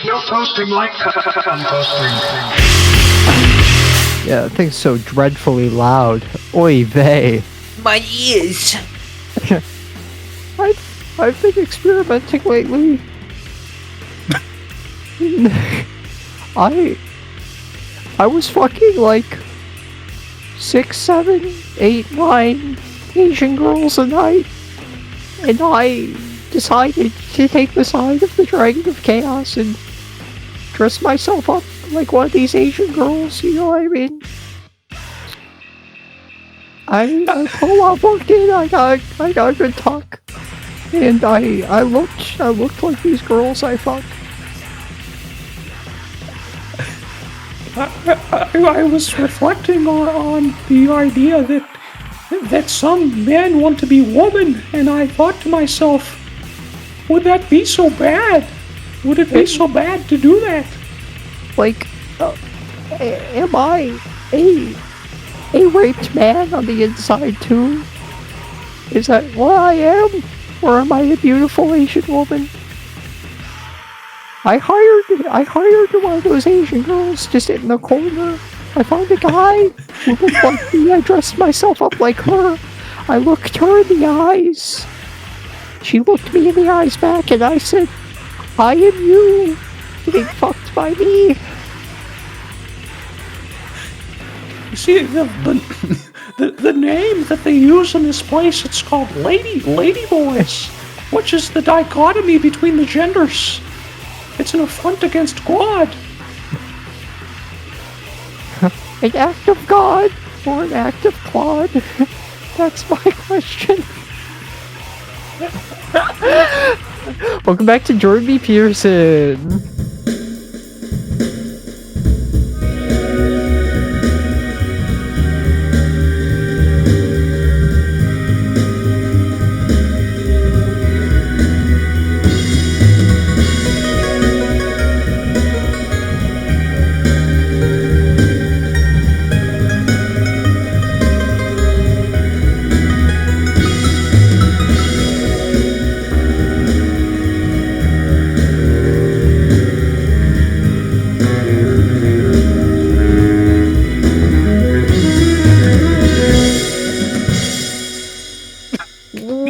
No posting like composting. Yeah, that thing's so dreadfully loud. Oy vey. My ears. I've been experimenting lately. I was fucking like 6, 7, 8, 9 Asian girls a night, and I decided to take the side of the Dragon of Chaos and dress myself up like one of these Asian girls, you know what I mean? I put a lot of work in, I got a good tuck, and I looked like these girls I fucked. I was reflecting on the idea that some men want to be women, and I thought to myself, would that be so bad? Would it be so bad to do that? Like, am I a raped man on the inside too? Is that what I am? Or am I a beautiful Asian woman? I hired one of those Asian girls to sit in the corner. I found a guy who looked like me. I dressed myself up like her. I looked her in the eyes. She looked me in the eyes back, and I said, I am you, getting fucked by me. You see, the name that they use in this place, it's called Lady Boys, which is the dichotomy between the genders. It's an affront against God. An act of God or an act of Claude? That's my question. Welcome back to Jordan B. Peterson.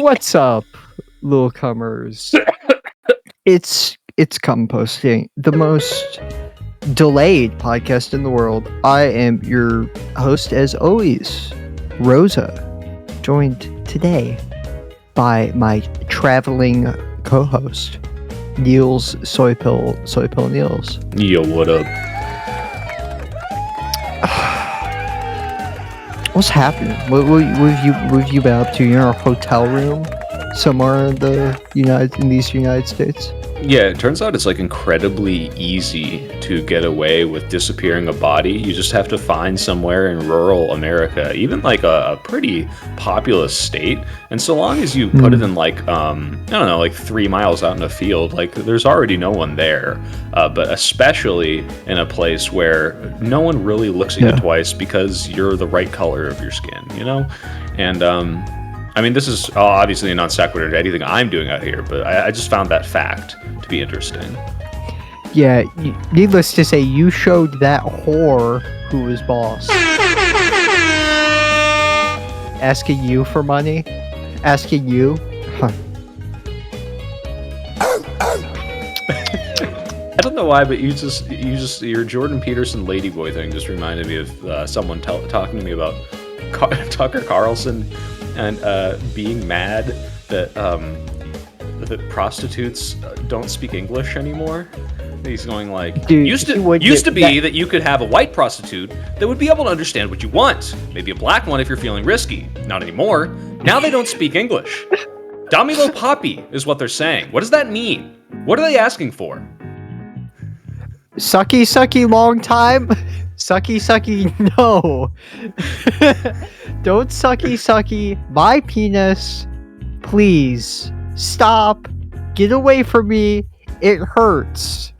What's up, little comers? It's Cumposting, the most delayed podcast in the world. I am your host, as always, Rosa, joined today by my traveling co-host, Niels Soy Pill Niels. Yo, what up? What's happening? What have you been up to? You're in a hotel room somewhere in these United States? Yeah, it turns out it's like incredibly easy to get away with disappearing a body. You just have to find somewhere in rural America, even like a pretty populous state. And so long as you put it in like, I don't know, like 3 miles out in a field, like there's already no one there. But especially in a place where no one really looks at you twice because you're the right color of your skin, you know? And, I mean, this is obviously a non sequitur to anything I'm doing out here, but I just found that fact to be interesting. Yeah, needless to say, you showed that whore who was boss. Asking you for money? Asking you? Huh. I don't know why, but your Jordan Peterson ladyboy thing just reminded me of someone talking to me about Tucker Carlson and being mad that that prostitutes don't speak English anymore. He's going like, Dude, used to be that you could have a white prostitute that would be able to understand what you want. Maybe a black one if you're feeling risky. Not anymore. Now they don't speak English. Damilo Papi is what they're saying. What does that mean? What are they asking for? Sucky, sucky, long time. Sucky, sucky, no. Don't sucky, sucky my penis. Please. Stop. Get away from me. It hurts.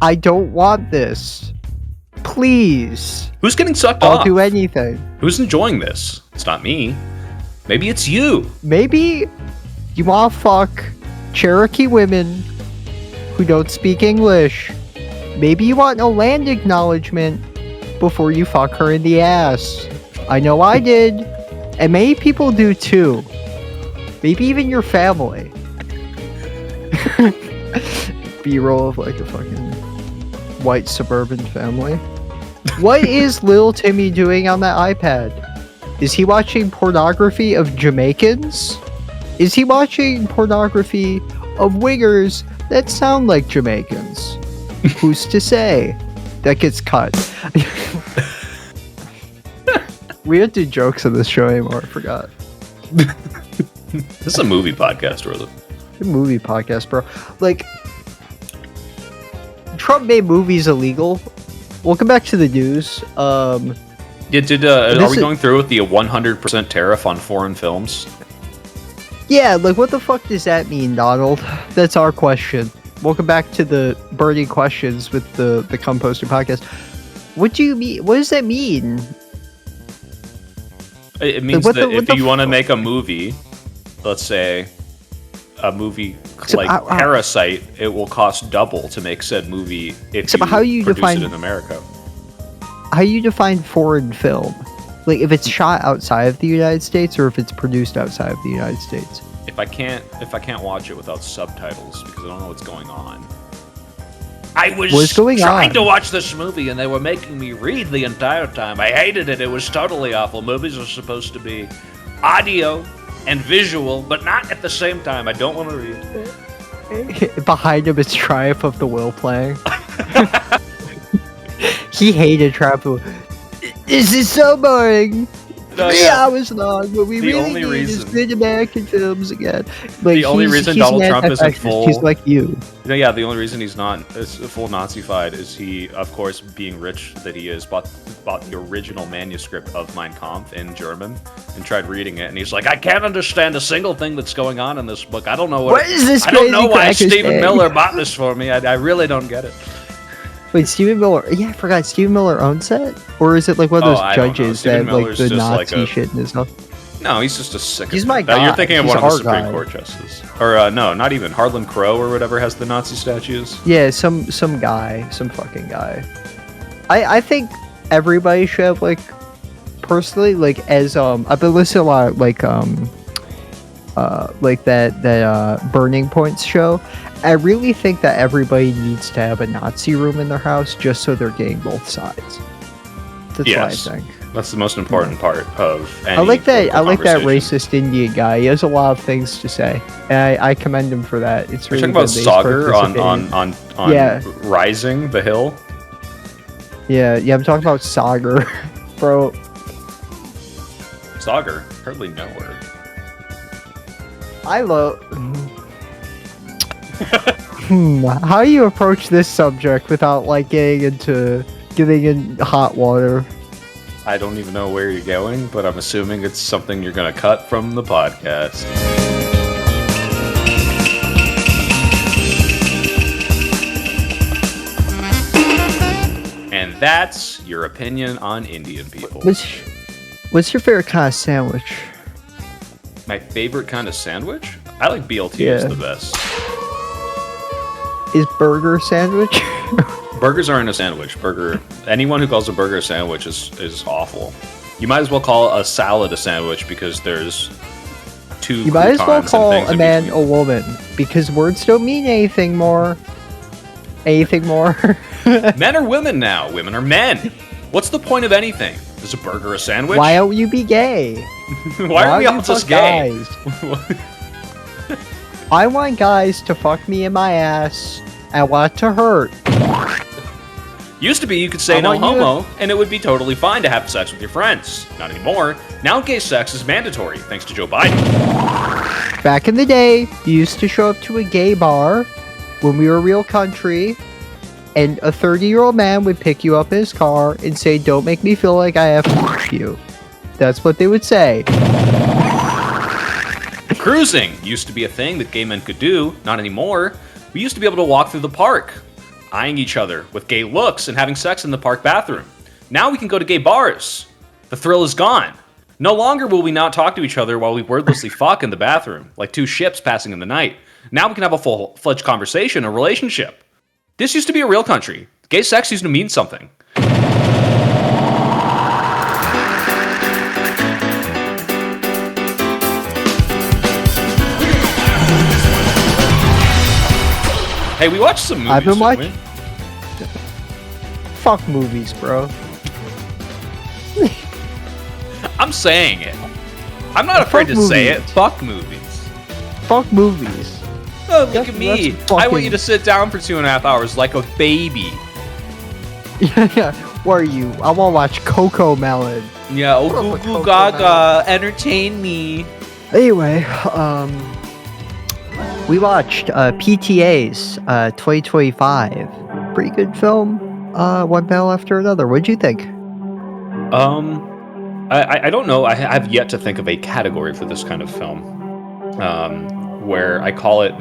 I don't want this. Please. Who's getting sucked off? I'll do anything. Who's enjoying this? It's not me. Maybe it's you. Maybe you wanna fuck Cherokee women who don't speak English. Maybe you want a land acknowledgement before you fuck her in the ass. I know I did, and many people do too. Maybe even your family. B-roll of like a fucking white suburban family. What is little Timmy doing on that iPad? Is he watching pornography of Jamaicans? Is he watching pornography of wingers that sound like Jamaicans? Who's to say? That gets cut. We don't do jokes on this show anymore, I forgot. This is a movie podcast, Rosa. A movie podcast, bro. Like, Trump made movies illegal. Welcome back to the news. Are we going through with the 100% tariff on foreign films? Yeah, like, what the fuck does that mean, Donald? That's our question. Welcome back to the burning questions with the Cumposting podcast. What do you mean? What does that mean? It means that if you want to make a movie, let's say a movie like Parasite, it will cost double to make said movie if you produce it in America. How you define foreign film? Like if it's shot outside of the United States or if it's produced outside of the United States? If I can't watch it without subtitles because I don't know what's going on. I was trying to watch this movie and they were making me read the entire time. I hated it. It was totally awful. Movies are supposed to be audio and visual, but not at the same time. I don't want to read. Behind him is Triumph of the Will playing. He hated Triumph of the Will. This is so boring. 3 hours long, but we really need is good American films again. Like, the only reason Donald Trump isn't full... He's like you. Yeah, the only reason he's not full Nazi-fied is he, of course, being rich that he is, bought the original manuscript of Mein Kampf in German and tried reading it, and he's like, I can't understand a single thing that's going on in this book. I don't know what is this. I don't know why Stephen Miller bought this for me. I really don't get it. Wait, Stephen Miller? Yeah, I forgot. Stephen Miller owns that? Or is it like one of those judges that like the Nazi shit in his house? No, he's just a sick. He's my guy. You're thinking of one of the Supreme Court justices, or no, not even Harlan Crow or whatever has the Nazi statues. Yeah, some guy, some fucking guy. I think everybody should have like, personally, like as I've been listening a lot like that Burning Points show. I really think that everybody needs to have a Nazi room in their house just so they're getting both sides. That's what I think. That's the most important part of any I like that conversation. racist Indian guy. He has a lot of things to say. And I commend him for that. It's really You're talking about Sagar on Rising the Hill? Yeah, I'm talking about Sagar. Bro. Sagar? Hardly know her. I love... How do you approach this subject without like getting in hot water? I don't even know where you're going, but I'm assuming it's something you're gonna cut from the podcast. And that's your opinion on Indian people. What's your favorite kind of sandwich? My favorite kind of sandwich? I like BLTs the best. Is burger sandwich? Burgers aren't a sandwich. Anyone who calls a burger a sandwich is awful. You might as well call a salad a sandwich because there's two. You might as well call a man a woman because words don't mean anything more. Men are women now. Women are men. What's the point of anything? Is a burger a sandwich? Why don't you be gay? Why are we all just gay? I want guys to fuck me in my ass. I want it to hurt. Used to be you could say no homo, and it would be totally fine to have sex with your friends. Not anymore. Now gay sex is mandatory, thanks to Joe Biden. Back in the day, you used to show up to a gay bar when we were a real country, and a 30-year-old man would pick you up in his car and say, don't make me feel like I have to fuck you. That's what they would say. Cruising used to be a thing that gay men could do. Not anymore. We used to be able to walk through the park, eyeing each other with gay looks and having sex in the park bathroom. Now we can go to gay bars. The thrill is gone. No longer will we not talk to each other while we wordlessly fuck in the bathroom, like two ships passing in the night. Now we can have a full-fledged conversation, a relationship. This used to be a real country. Gay sex used to mean something. Hey, we watched some movies. I've been didn't we? Fuck movies, bro. I'm saying it. I'm not afraid to say it. Fuck movies. Fuck movies. Oh, look at me. That's I want you to sit down for 2.5 hours like a baby. Yeah. What are you? I want to watch Coco Melon. Yeah, oh, goo goo gaga. Entertain me. Anyway, we watched PTA's 2025. Pretty good film. One battle after another. What'd you think? I don't know. I've yet to think of a category for this kind of film, where I call it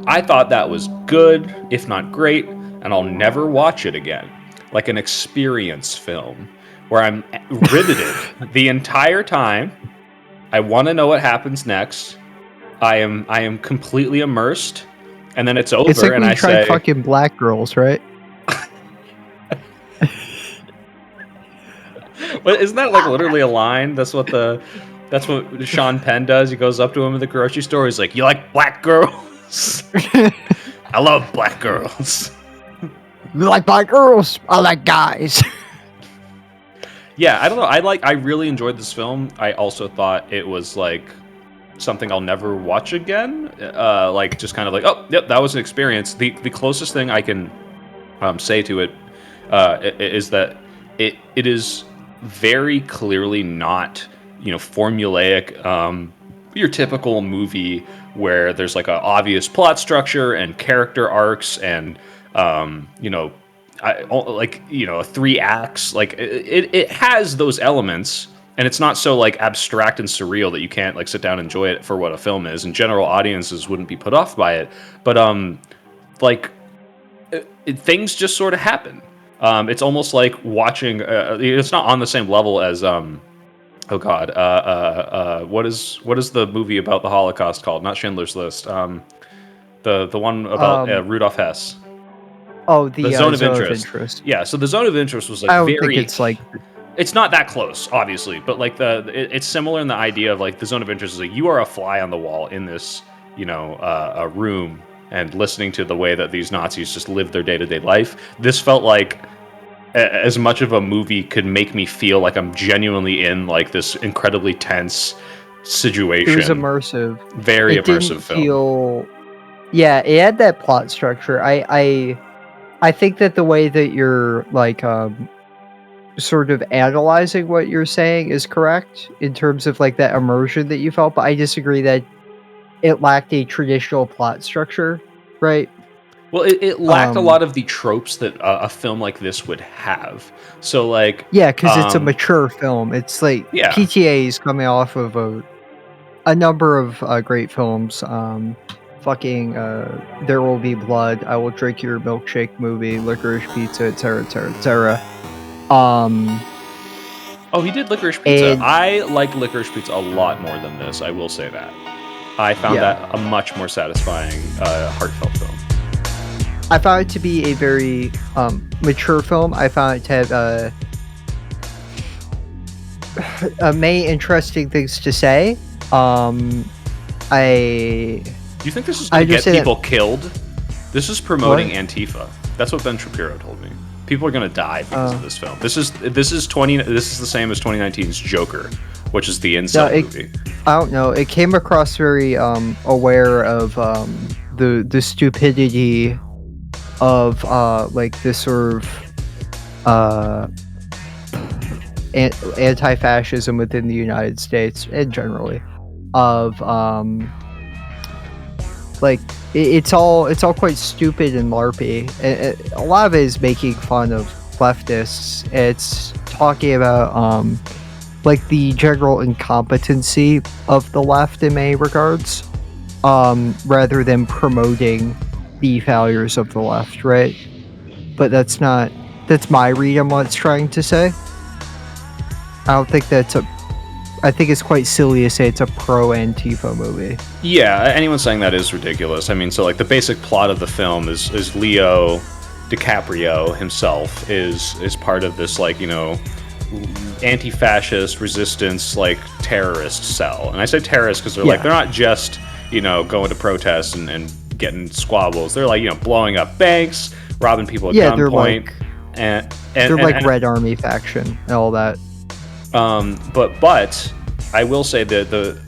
I thought that was good, if not great, and I'll never watch it again. Like an experience film, where I'm riveted the entire time. I want to know what happens next. I am completely immersed, and then it's over, It's like and when I you tried say, fucking black girls, right? But isn't that like literally a line? That's what Sean Penn does. He goes up to him in the grocery store. He's like, "You like black girls? I love black girls." You like black girls? I like guys. Yeah, I don't know. I really enjoyed this film. I also thought it was like something I'll never watch again. Like just kind of like, oh, yep, that was an experience. The closest thing I can say to it is that it is very clearly not, formulaic, your typical movie where there's like an obvious plot structure and character arcs and 3 acts. Like it has those elements, and it's not so like abstract and surreal that you can't like sit down and enjoy it for what a film is, and general audiences wouldn't be put off by it. But things just sort of happen. It's almost like watching. It's not on the same level as what is the movie about the Holocaust called? Not Schindler's List. The one about Rudolf Hess. Oh, the Zone of Interest. Yeah, so the Zone of Interest was like I don't very. think it's like. It's not that close, obviously, but like it's similar in the idea of like the Zone of Interest is like you are a fly on the wall in this, a room, and listening to the way that these Nazis just live their day-to-day life. This felt like as much of a movie could make me feel like I'm genuinely in like this incredibly tense situation. It was immersive. Very it immersive film. Yeah, it had that plot structure. I think that the way that you're like sort of analyzing what you're saying is correct in terms of like that immersion that you felt, but I disagree that it lacked a traditional plot structure, right? Well, it lacked a lot of the tropes that a film like this would have. So, like... Yeah, because it's a mature film. It's like... Yeah. PTA is coming off of a number of great films. There Will Be Blood, I Will Drink Your Milkshake movie, Licorice Pizza, etc., etc., etc. Oh, he did Licorice Pizza. I like Licorice Pizza a lot more than this, I will say that. I found that a much more satisfying, heartfelt film. I found it to be a very mature film. I found it to have many interesting things to say. Do you think this is going to get people killed? This is promoting Antifa. That's what Ben Shapiro told me. People are going to die because of this film. This is the same as 2019's Joker, which is the incel movie. I don't know. It came across very aware of the stupidity of like this sort of anti-fascism within the United States and generally of like it's all quite stupid and larpy. A lot of it is making fun of leftists. It's talking about like the general incompetency of the left in many regards, rather than promoting the failures of the left, right? But that's my read on what it's trying to say. I don't think that's I think it's quite silly to say it's a pro-Antifa movie. Yeah, anyone saying that is ridiculous. I mean, so like the basic plot of the film is Leo DiCaprio himself is part of this, like, you know, anti-fascist resistance, like, terrorist cell. And I say terrorist because they're like, they're not just, you know, going to protests and getting squabbles. They're like, you know, blowing up banks, robbing people at gunpoint. They're like Red Army faction and all that. But I will say that the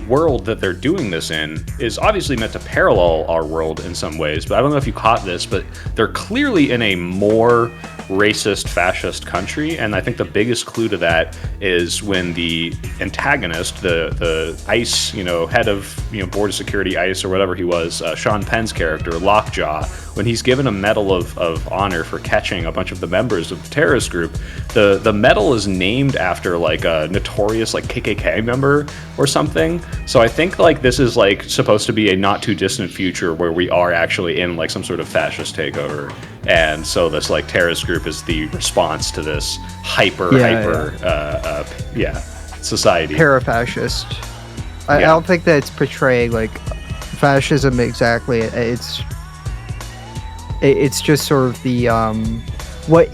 world that they're doing this in is obviously meant to parallel our world in some ways, but I don't know if you caught this, but they're clearly in a more racist, fascist country, and I think the biggest clue to that is when the antagonist, the ICE, you know, head of, you know, Board of Security ICE or whatever he was, Sean Penn's character, Lockjaw, when he's given a medal of honor for catching a bunch of the members of the terrorist group, the medal is named after like a notorious like KKK member or something. So I think like this is like supposed to be a not too distant future where we are actually in like some sort of fascist takeover, and so this like terrorist group is the response to this hyper society. Parafascist. I don't think that it's portraying like fascism exactly. It's just sort of the what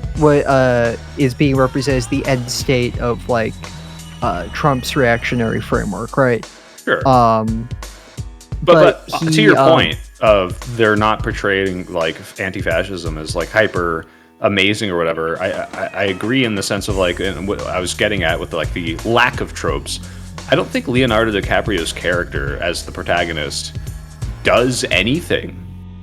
is being represented as the end state of like Trump's reactionary framework, right? Sure. But to your point of they're not portraying like anti-fascism as like hyper amazing or whatever, I agree in the sense of like, and what I was getting at with like the lack of tropes. I don't think Leonardo DiCaprio's character as the protagonist does anything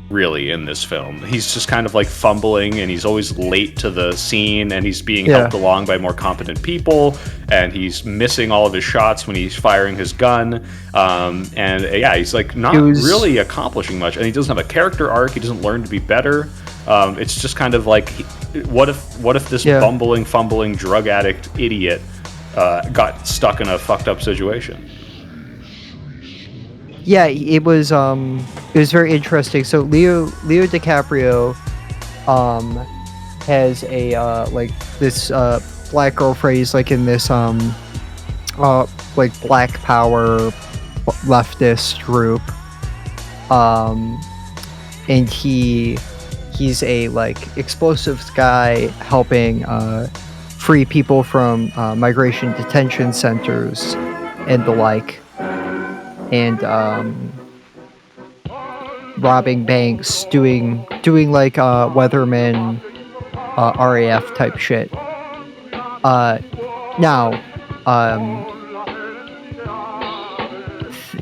really in this film. He's just kind of like fumbling, and he's always late to the scene, and he's being helped along by more competent people, and he's missing all of his shots when he's firing his gun, he's like not really accomplishing much, and he doesn't have a character arc. He doesn't learn to be better. It's just kind of like, what if this bumbling, fumbling drug addict idiot got stuck in a fucked up situation? Yeah, it was very interesting. So Leo DiCaprio has a like this black girl phrase, like in this like black power leftist group, and he's a like explosives guy helping free people from migration detention centers and the like, and robbing banks, doing like Weatherman, RAF type shit. Now,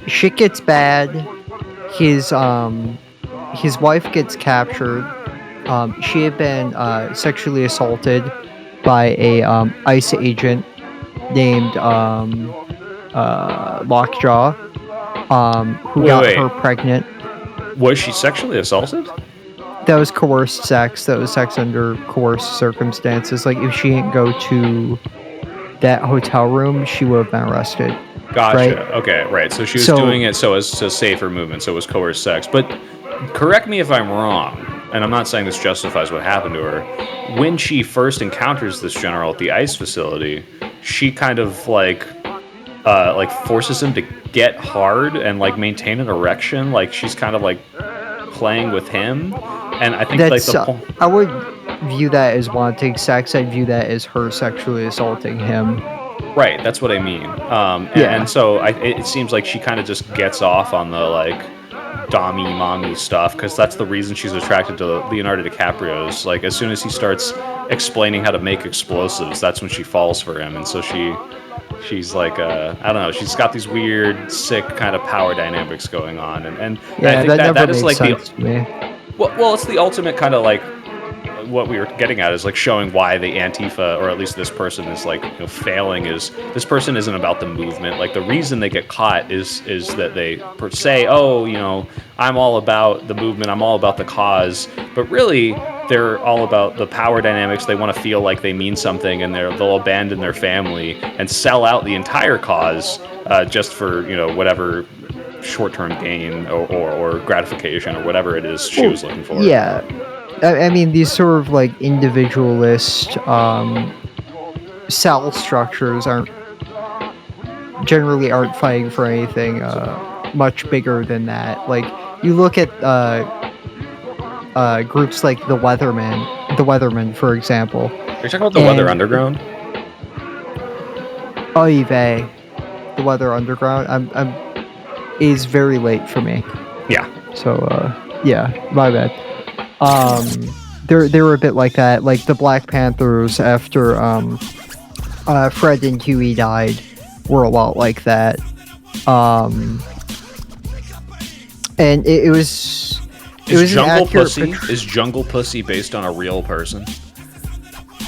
shit gets bad. His wife gets captured. She had been sexually assaulted by a ICE agent named Lockjaw, who got her pregnant. Was she sexually assaulted? That was coerced sex. That was sex under coerced circumstances. Like, if she didn't go to that hotel room, she would have been arrested. Gotcha. Right? Okay, right. So she was doing it so as to save her movement, so it was coerced sex. But correct me if I'm wrong, and I'm not saying this justifies what happened to her. When she first encounters this general at the ICE facility, she kind of like forces him to get hard and like maintain an erection. Like she's kind of like playing with him, and I think that's, like I would view that as wanting sex. I'd view that as her sexually assaulting him. Right, that's what I mean. And so it seems like she kind of just gets off on the like dommy mommy stuff, because that's the reason she's attracted to Leonardo DiCaprio's. Like, as soon as he starts explaining how to make explosives, that's when she falls for him, and so she's like I don't know, she's got these weird, sick kind of power dynamics going on, and I think that is like the well, it's the ultimate kind of like what we were getting at is like showing why the Antifa, or at least this person, is like, you know, failing. Is this person isn't about the movement. Like, the reason they get caught is that they say, oh, you know, I'm all about the movement, I'm all about the cause, but really they're all about the power dynamics. They want to feel like they mean something, and they'll abandon their family and sell out the entire cause just for, you know, whatever short-term gain or gratification or whatever it is she was looking for. Yeah. I mean, these sort of like individualist cell structures aren't generally aren't fighting for anything much bigger than that. Like you look at groups like the Weathermen, for example. Are you talking about the Weather Underground? Oy vey, the Weather Underground. I'm is very late for me. Yeah. So yeah, my bad. They were a bit like that. Like the Black Panthers after Fred and Huey died were a lot like that. And it was Jungle Pussy? picture. Is Jungle Pussy based on a real person?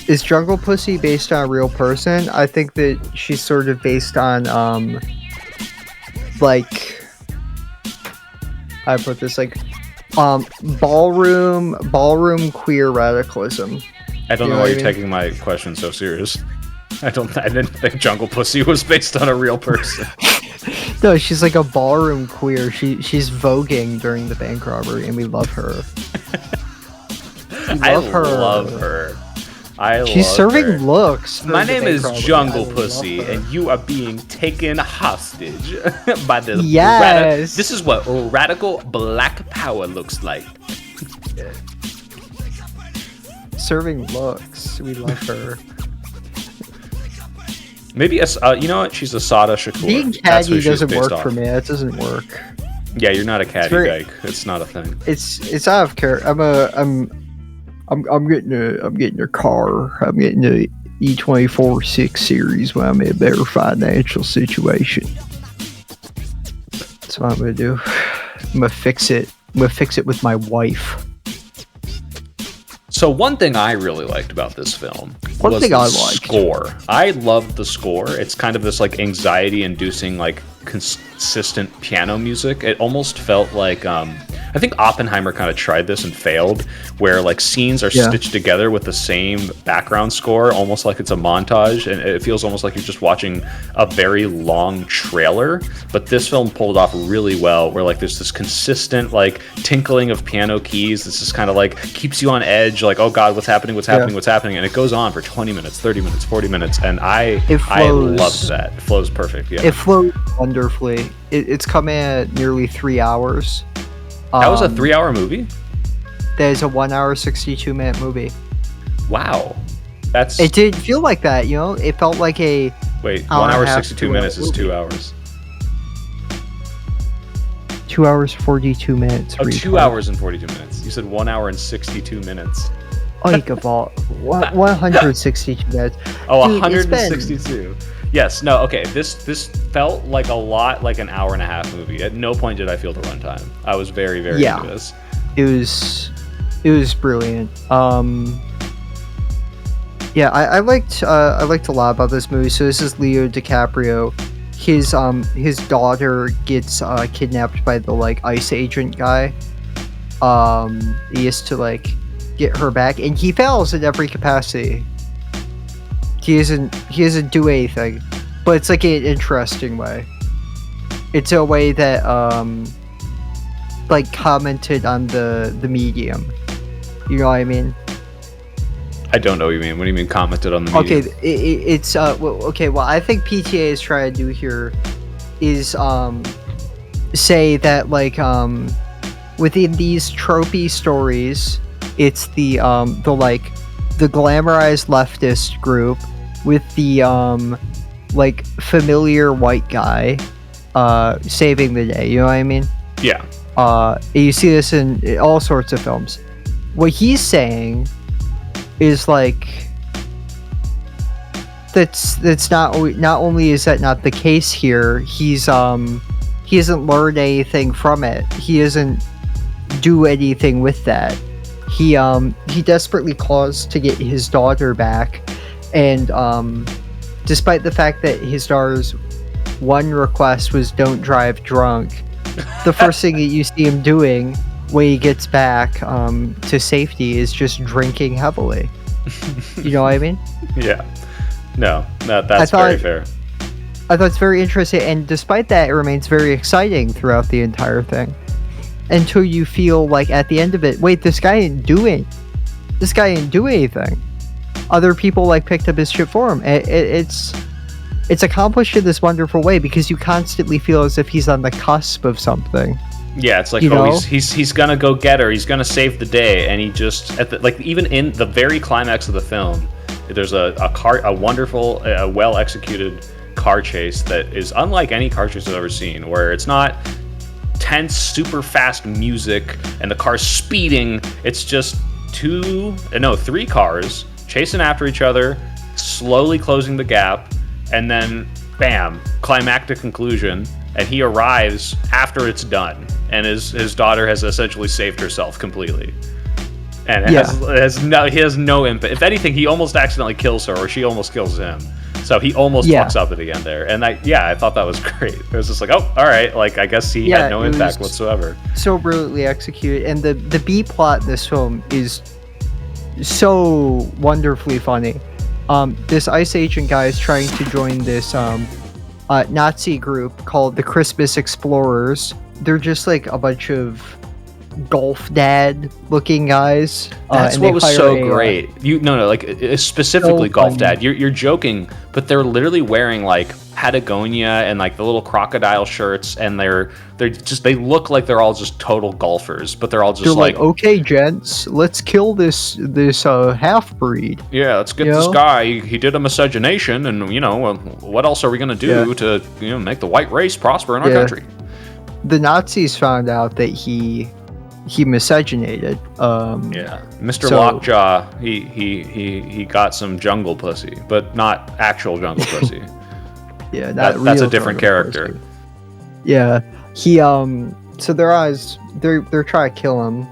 Is Jungle Pussy based on a real person? I think that she's sort of based on like I put this like ballroom queer radicalism. I don't know why you're taking my question so serious. I didn't think Jungle Pussy was based on a real person. No, she's like a ballroom queer. She's voguing during the bank robbery, and we love her. I love her. She's serving looks. My name is Jungle Pussy, and you are being taken hostage by the yes. This is what radical black power looks like. Serving looks. We love her. Maybe you know what? She's a Sada Shakur. Being catty doesn't work for me. That doesn't work. Yeah, you're not a catty guy. It's not a thing. It's out of character. I'm getting a car. I'm getting a E24 6 Series when I'm in a better financial situation. That's what I'm gonna do. I'm gonna fix it. I'm gonna fix it with my wife. So one thing I really liked about this film was the score. I loved the score. It's kind of this like anxiety-inducing, like consistent piano music. It almost felt like I think Oppenheimer kind of tried this and failed, where like scenes are stitched together with the same background score, almost like it's a montage, and it feels almost like you're just watching a very long trailer. But this film pulled off really well, where like there's this consistent like tinkling of piano keys. This is kind of like keeps you on edge, like, oh god, what's happening, and it goes on for 20 minutes, 30 minutes, 40 minutes, and I loved that. It flows perfect. Yeah, it flows wonderfully. It's coming at nearly 3 hours. That was a 3-hour movie? That is a 1 hour 62-minute movie. Wow. It did feel like that, you know? It felt like a... Wait, 1 hour 62 minutes is 2 hours. 2 hours 42 minutes. Oh, 2 hours and 42 minutes. You said 1 hour and 62 minutes. Oikaball. 162 minutes. Oh, dude, 162. Yes, no, okay. This felt like a lot like an hour and a half movie. At no point did I feel the runtime. I was very, very into this. It was brilliant. Yeah, I liked a lot about this movie. So this is Leo DiCaprio. His daughter gets kidnapped by the like ICE agent guy. He has to like get her back, and he fails in every capacity. He doesn't do anything, but it's like an interesting way. It's a way that like commented on the medium. You know what I mean? I don't know what you mean. What do you mean commented on the medium? Okay, it's well, I think PTA is trying to do here is say that like within these tropey stories, it's the like the glamorized leftist group with the like familiar white guy saving the day. You know what I mean? Yeah. You see this in all sorts of films. What he's saying is like that's not only is that not the case here, he hasn't learned anything from it. He doesn't do anything with that. He desperately claws to get his daughter back, and despite the fact that his daughter's one request was don't drive drunk, the first thing that you see him doing when he gets back to safety is just drinking heavily. You know what I mean? Yeah. No, that's very fair. I thought it's very interesting, and despite that, it remains very exciting throughout the entire thing. Until you feel like at the end of it, wait, this guy didn't do anything. Other people like picked up his shit for him. It's it's accomplished in this wonderful way because you constantly feel as if he's on the cusp of something. Yeah, it's like, You know? he's gonna go get her. He's gonna save the day, and he just even in the very climax of the film, there's a wonderful, well executed car chase that is unlike any car chase I've ever seen, where it's not tense, super fast music and the car's speeding. It's just three cars chasing after each other, slowly closing the gap, and then bam, climactic conclusion. And he arrives after it's done, and his daughter has essentially saved herself completely. And he has no impact. If anything, he almost accidentally kills her, or she almost kills him. So he almost fucks up at the end there. And I thought that was great. It was just like, oh, all right. Like, I guess he had no impact whatsoever. So brilliantly executed. And the B plot in this film is so wonderfully funny. This ICE agent guy is trying to join this Nazi group called the Christmas Explorers. They're just like a bunch of golf dad looking guys. That's what was so great. Specifically so golf dad. You're joking, but they're literally wearing like Patagonia and like the little crocodile shirts, and they look like they're all just total golfers, but they're all just like, okay, gents, let's kill this half breed. Yeah, let's get this guy. He did a miscegenation, and what else are we gonna do to make the white race prosper in our country? The Nazis found out that he miscegenated. Mr. Lockjaw, he got some jungle pussy, but not actual jungle pussy. Yeah, that's a different character. Pussy. Yeah, he so they're trying to kill him.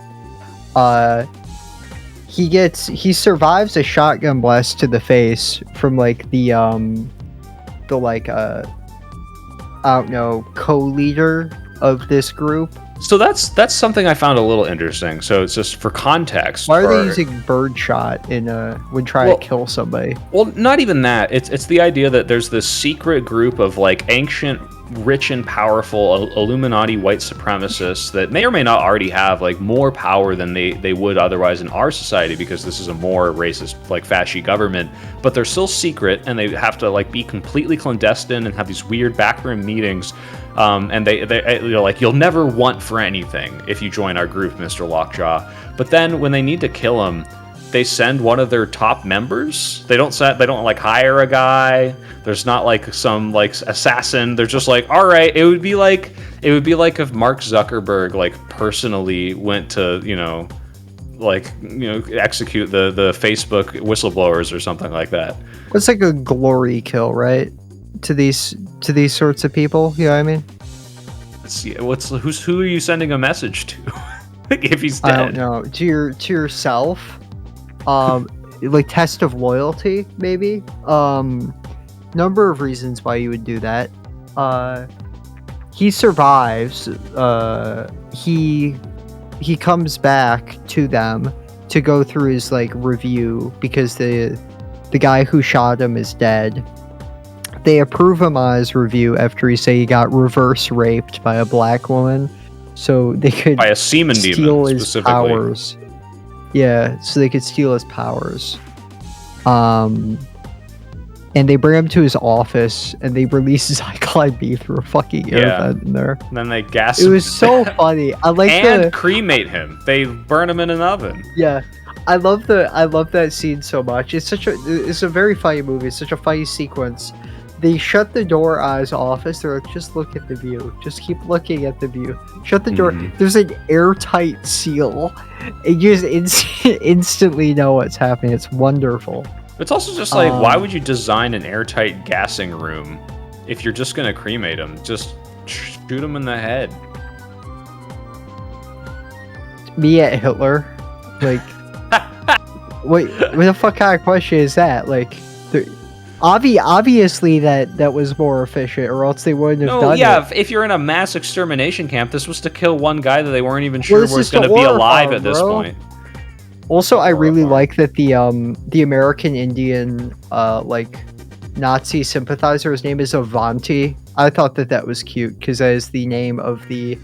He survives a shotgun blast to the face from like the I don't know, co-leader of this group. So that's something I found a little interesting. So it's just for context. Why are they using birdshot when trying to kill somebody? Well, not even that. It's the idea that there's this secret group of like ancient, rich and powerful Illuminati white supremacists that may or may not already have like more power than they would otherwise in our society, because this is a more racist, like fascist government. But they're still secret, and they have to like be completely clandestine and have these weird backroom meetings. And they're like, you'll never want for anything if you join our group, Mr. Lockjaw. But then when they need to kill him, they send one of their top members. They don't like hire a guy. There's not like some like assassin. They're just like, all right. It would be like if Mark Zuckerberg like personally went to execute the Facebook whistleblowers or something like that. It's like a glory kill, right? To these sorts of people, you know what I mean? Let's see, who are you sending a message to? If he's dead, I don't know. To yourself, like test of loyalty, maybe. Number of reasons why you would do that. He survives. He comes back to them to go through his like review because the guy who shot him is dead. They approve him on his review after he got reverse raped by a black woman, so they could by a semen steal demon, his powers. Yeah, so they could steal his powers. And they bring him to his office, and they release Zyklide B through a fucking air vent in there. And then they gas him. It was so funny. I like and cremate him. They burn him in an oven. Yeah. I love that scene so much. It's a very funny movie. It's such a funny sequence. They shut the door on his office. They're like, just look at the view. Just keep looking at the view. Shut the door. There's an airtight seal. And you just instantly know what's happening. It's wonderful. It's also just like, why would you design an airtight gassing room if you're just going to cremate him? Just shoot him in the head. Me at Hitler? Like, wait, what the fuck kind of question is that? Like, obviously that was more efficient, or else they wouldn't have done it. Yeah, if you're in a mass extermination camp, this was to kill one guy that they weren't even sure was going to be alive at this point. Also, I really like that the American Indian like Nazi sympathizer, his name is Avanti. I thought that was cute because that is the name of the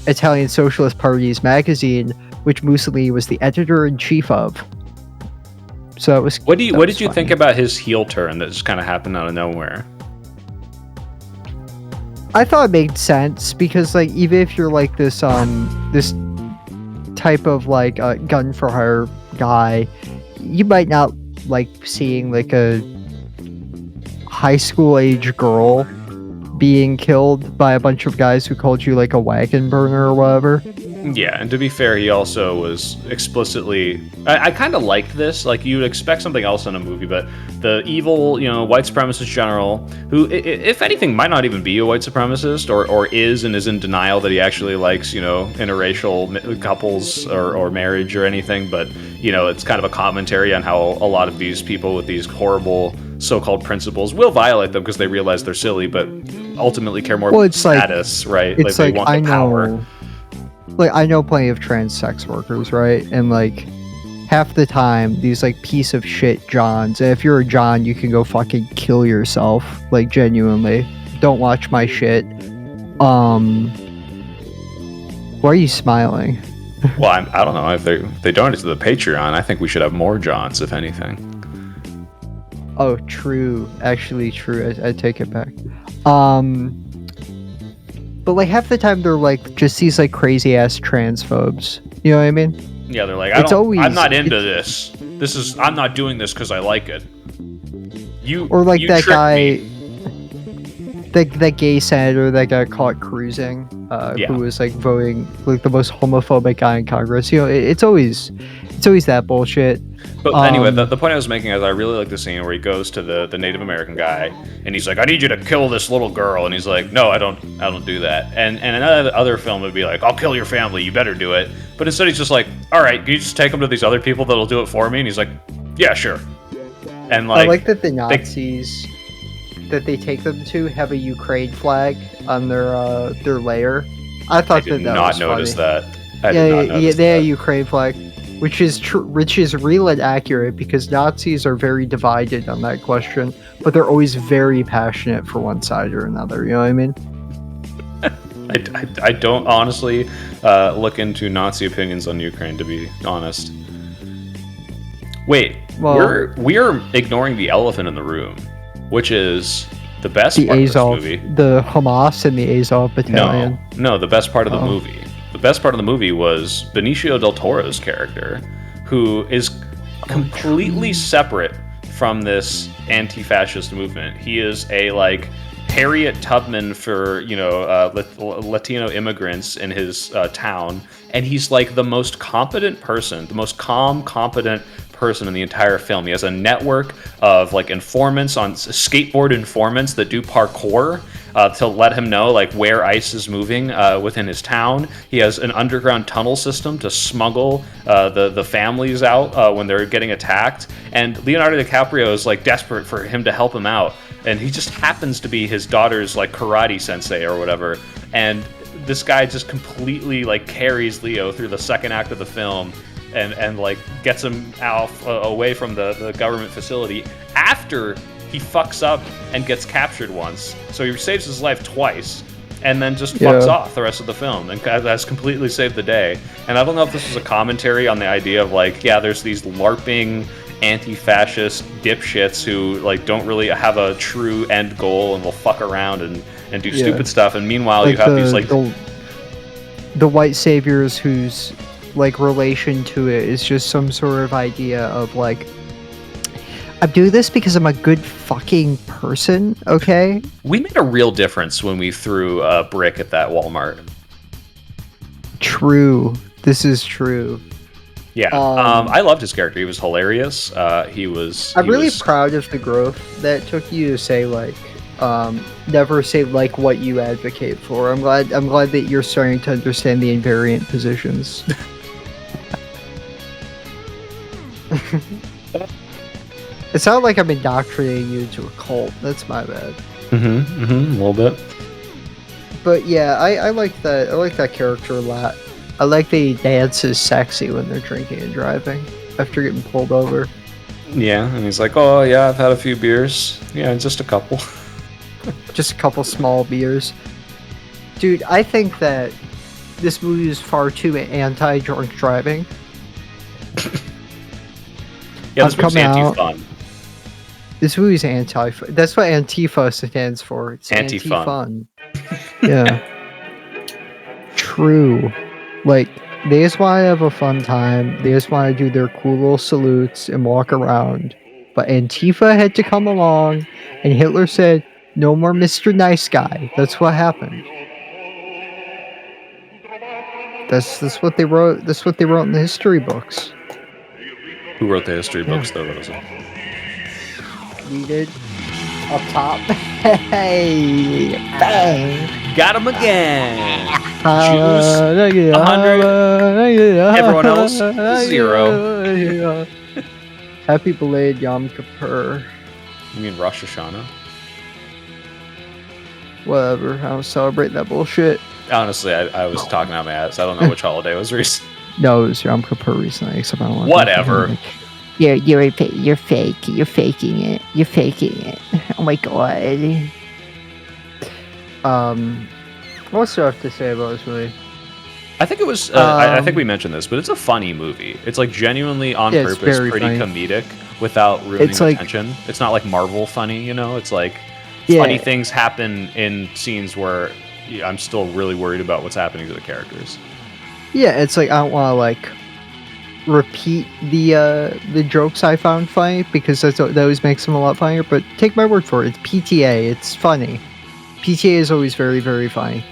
Italian Socialist Party's magazine, which Mussolini was the editor-in-chief of. So that was. What that did was you funny. think about his heel turn that just kind of happened out of nowhere? I thought it made sense because, like, even if you're like this type of like gun for hire guy, you might not like seeing like a high school age girl being killed by a bunch of guys who called you like a wagon burner or whatever. Yeah, and to be fair, he also was explicitly. I kind of liked this. Like, you'd expect something else in a movie, but the evil, white supremacist general, who, if anything, might not even be a white supremacist, or is and is in denial that he actually likes, interracial couples or marriage or anything. But it's kind of a commentary on how a lot of these people with these horrible so-called principles will violate them because they realize they're silly, but ultimately care more about status, right? It's they want the power. Like, I know plenty of trans sex workers, right? And like half the time these like piece of shit Johns, and if you're a John, you can go fucking kill yourself, like, genuinely. Don't watch my shit. Why are you smiling? Well, I don't know, if they donate to the Patreon, I think we should have more Johns, if anything. Oh, true. Actually, true. I take it back. But like half the time they're like just these like crazy ass transphobes. You know what I mean? Yeah, they're like, I'm not into this. I'm not doing this because I like it. Or like you that guy, me. that gay senator that got caught cruising, who was like voting like the most homophobic guy in Congress. It's always that bullshit. But anyway, the point I was making is I really like the scene where he goes to the Native American guy and he's like, I need you to kill this little girl, and he's like, no, I don't do that. And another other film would be like, I'll kill your family, you better do it. But instead he's just like, all right, can you just take him to these other people that'll do it for me? And he's like, yeah, sure. And like, I like that the Nazis that they take them to have a Ukraine flag on their lair. I thought that was funny. I did not notice that. Yeah, they have a Ukraine flag. Which is real and accurate because Nazis are very divided on that question, but they're always very passionate for one side or another. You know what I mean? I don't honestly look into Nazi opinions on Ukraine, to be honest. Wait, we're ignoring the elephant in the room, which is the best part of this movie. The Hamas and the Azov battalion. No, the best part of the movie. The best part of the movie was Benicio del Toro's character, who is completely separate from this anti-fascist movement. He is a like Harriet Tubman for Latino immigrants in his town, and he's like the most competent person, the most calm, competent person in the entire film. He has a network of like informants, on skateboard informants that do parkour to let him know like where ice is moving within his town. He has an underground tunnel system to smuggle the families out when they're getting attacked. And Leonardo DiCaprio is like desperate for him to help him out, and he just happens to be his daughter's like karate sensei or whatever. And this guy just completely like carries Leo through the second act of the film. And like gets him out away from the government facility after he fucks up and gets captured once. So he saves his life twice and then just fucks off the rest of the film, and that's completely saved the day. And I don't know if this was a commentary on the idea of like, yeah, there's these LARPing anti-fascist dipshits who like don't really have a true end goal and will fuck around and do stupid stuff, and meanwhile like you have these like the white saviors whose like relation to it is just some sort of idea of like, I'm doing this because I'm a good fucking person, okay? We made a real difference when we threw a brick at that Walmart. True. This is true. Yeah. I loved his character. He was hilarious. I'm really proud of the growth that took you to say like, never say like what you advocate for. I'm glad that you're starting to understand the invariant positions. It's not like I'm indoctrinating you into a cult. That's my bad. A little bit. But yeah, I like that. I like that character a lot. I like that he dances sexy when they're drinking and driving after getting pulled over. Yeah, and he's like, "Oh yeah, I've had a few beers. Yeah, just a couple." Just a couple small beers. Dude, I think that this movie is far too anti-drunk driving. Yeah, this movie's coming out. anti-fun. This movie's anti. That's what Antifa stands for. It's Anti-fun. Yeah. True. Like, they just want to have a fun time. They just want to do their cool little salutes and walk around. But Antifa had to come along, and Hitler said, "No more Mr. Nice Guy." That's what happened. That's what they wrote. That's what they wrote in the history books. Who wrote the history books, though, Rosa? We did. Up top. Hey, bang. Got him again. Jews, 100. Everyone else, 0. Happy belated Yom Kippur. You mean Rosh Hashanah? Whatever. I don't celebrate that bullshit. Honestly, I was talking out my ass. I don't know which holiday was recent. No, it was Yom Kippur recently. Except I don't want Whatever. You're fake. You're faking it. You're faking it. Oh my god. What's there have to say about this movie? I think it was. I think we mentioned this, but it's a funny movie. It's like genuinely on purpose, pretty funny. comedic, without ruining It's the like- tension. It's not like Marvel funny, you know. It's like Yeah. funny things happen in scenes where I'm still really worried about what's happening to the characters. Yeah, it's like I don't want to like repeat the jokes I found funny because that always makes them a lot funnier. But take my word for it, it's PTA. It's funny. PTA is always very, very funny.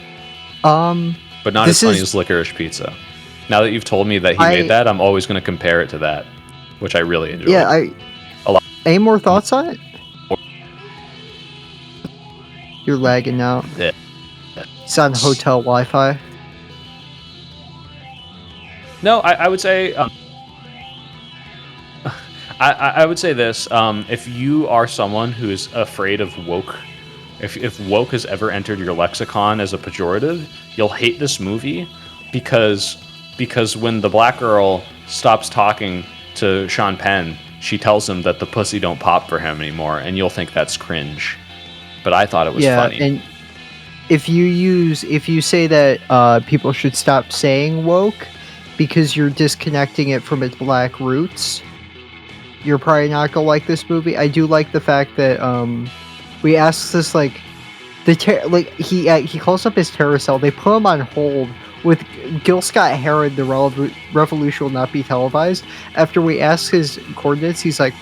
But not as funny as Licorice Pizza. Now that you've told me that he made that, I'm always going to compare it to that, which I really enjoy. Yeah, a lot. Any more thoughts on it? You're lagging out. Yeah. It's on hotel Wi-Fi. No, I would say I would say this: if you are someone who is afraid of woke, if woke has ever entered your lexicon as a pejorative, you'll hate this movie because when the black girl stops talking to Sean Penn, she tells him that the pussy don't pop for him anymore, and you'll think that's cringe. But I thought it was funny. And if you say that people should stop saying woke because you're disconnecting it from its black roots, you're probably not gonna like this movie. I do like the fact that we asked this like he calls up his terror cell. They put him on hold with Gil Scott Heron. The revolution will not be televised. After we asked his coordinates, he's like,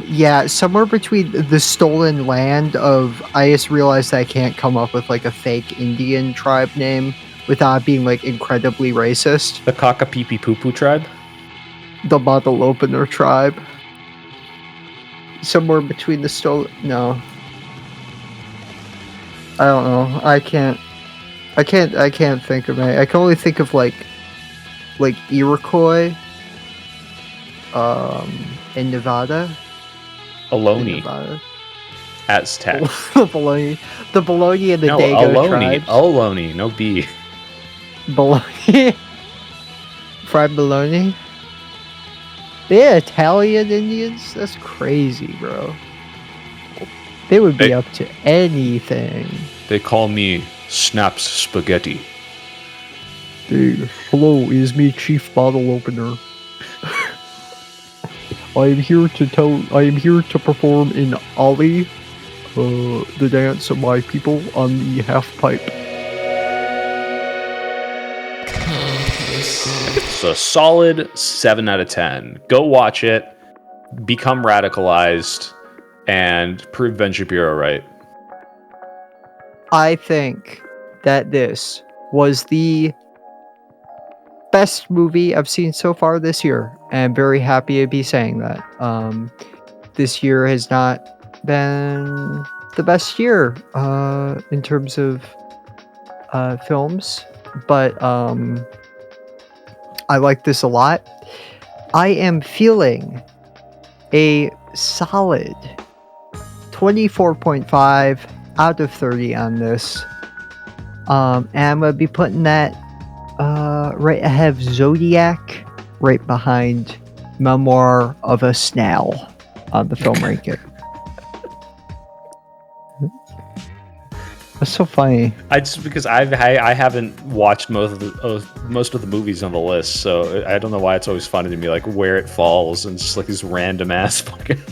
yeah, somewhere between the stolen land of. I just realized that I can't come up with like a fake Indian tribe name without being like incredibly racist. The Kakapipi-Poo-Poo tribe? The bottle opener tribe. Somewhere between the stolen. No. I don't know. I can't think of it. I can only think of like Iroquois. In Nevada. Ohlone. Aztec. the bologna and the Dago tribes. Ohlone, no B. Bologna. Fried bologna. Yeah, Italian Indians? That's crazy, bro. They would be up to anything. They call me Snaps Spaghetti. Hey, hello, it is me, Chief Bottle Opener. I am here to perform in Ali, the dance of my people on the half pipe. It's a solid 7 out of 10. Go watch it, become radicalized, and prove Ben Shapiro right. I think that this was the best movie I've seen so far this year, and I'm very happy to be saying that. This year has not been the best year in terms of films, but I like this a lot. I am feeling a solid 24.5 out of 30 on this. And I'm going to be putting that right ahead of Zodiac, right behind Memoir of a Snail on the film ranking. That's so funny. Because I haven't watched most of the movies on the list, so I don't know why it's always funny to me, like where it falls and just like these random ass fucking.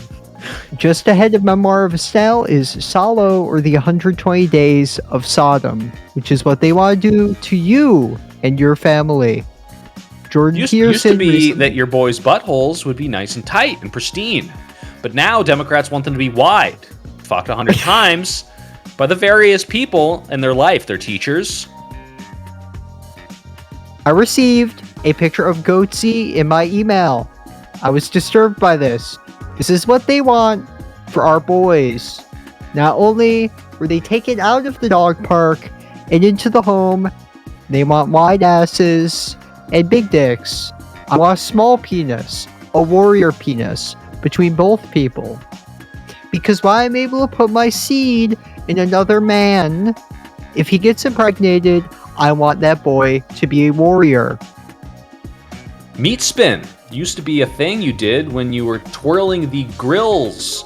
Just ahead of Memoir of a Snail is Salo, or the 120 Days of Sodom, which is what they want to do to you and your family. Jordan Used Peterson to be recently- that your boys' buttholes would be nice and tight and pristine, but now Democrats want them to be wide, fucked 100 times by the various people in their life, their teachers. I received a picture of Goatsy in my email. I was disturbed by this. This is what they want for our boys. Not only were they taken out of the dog park and into the home, they want wide asses and big dicks. I want a small penis, a warrior penis, between both people. Because while I'm able to put my seed in another man, if he gets impregnated, I want that boy to be a warrior. Meat spin used to be a thing you did when you were twirling the grills.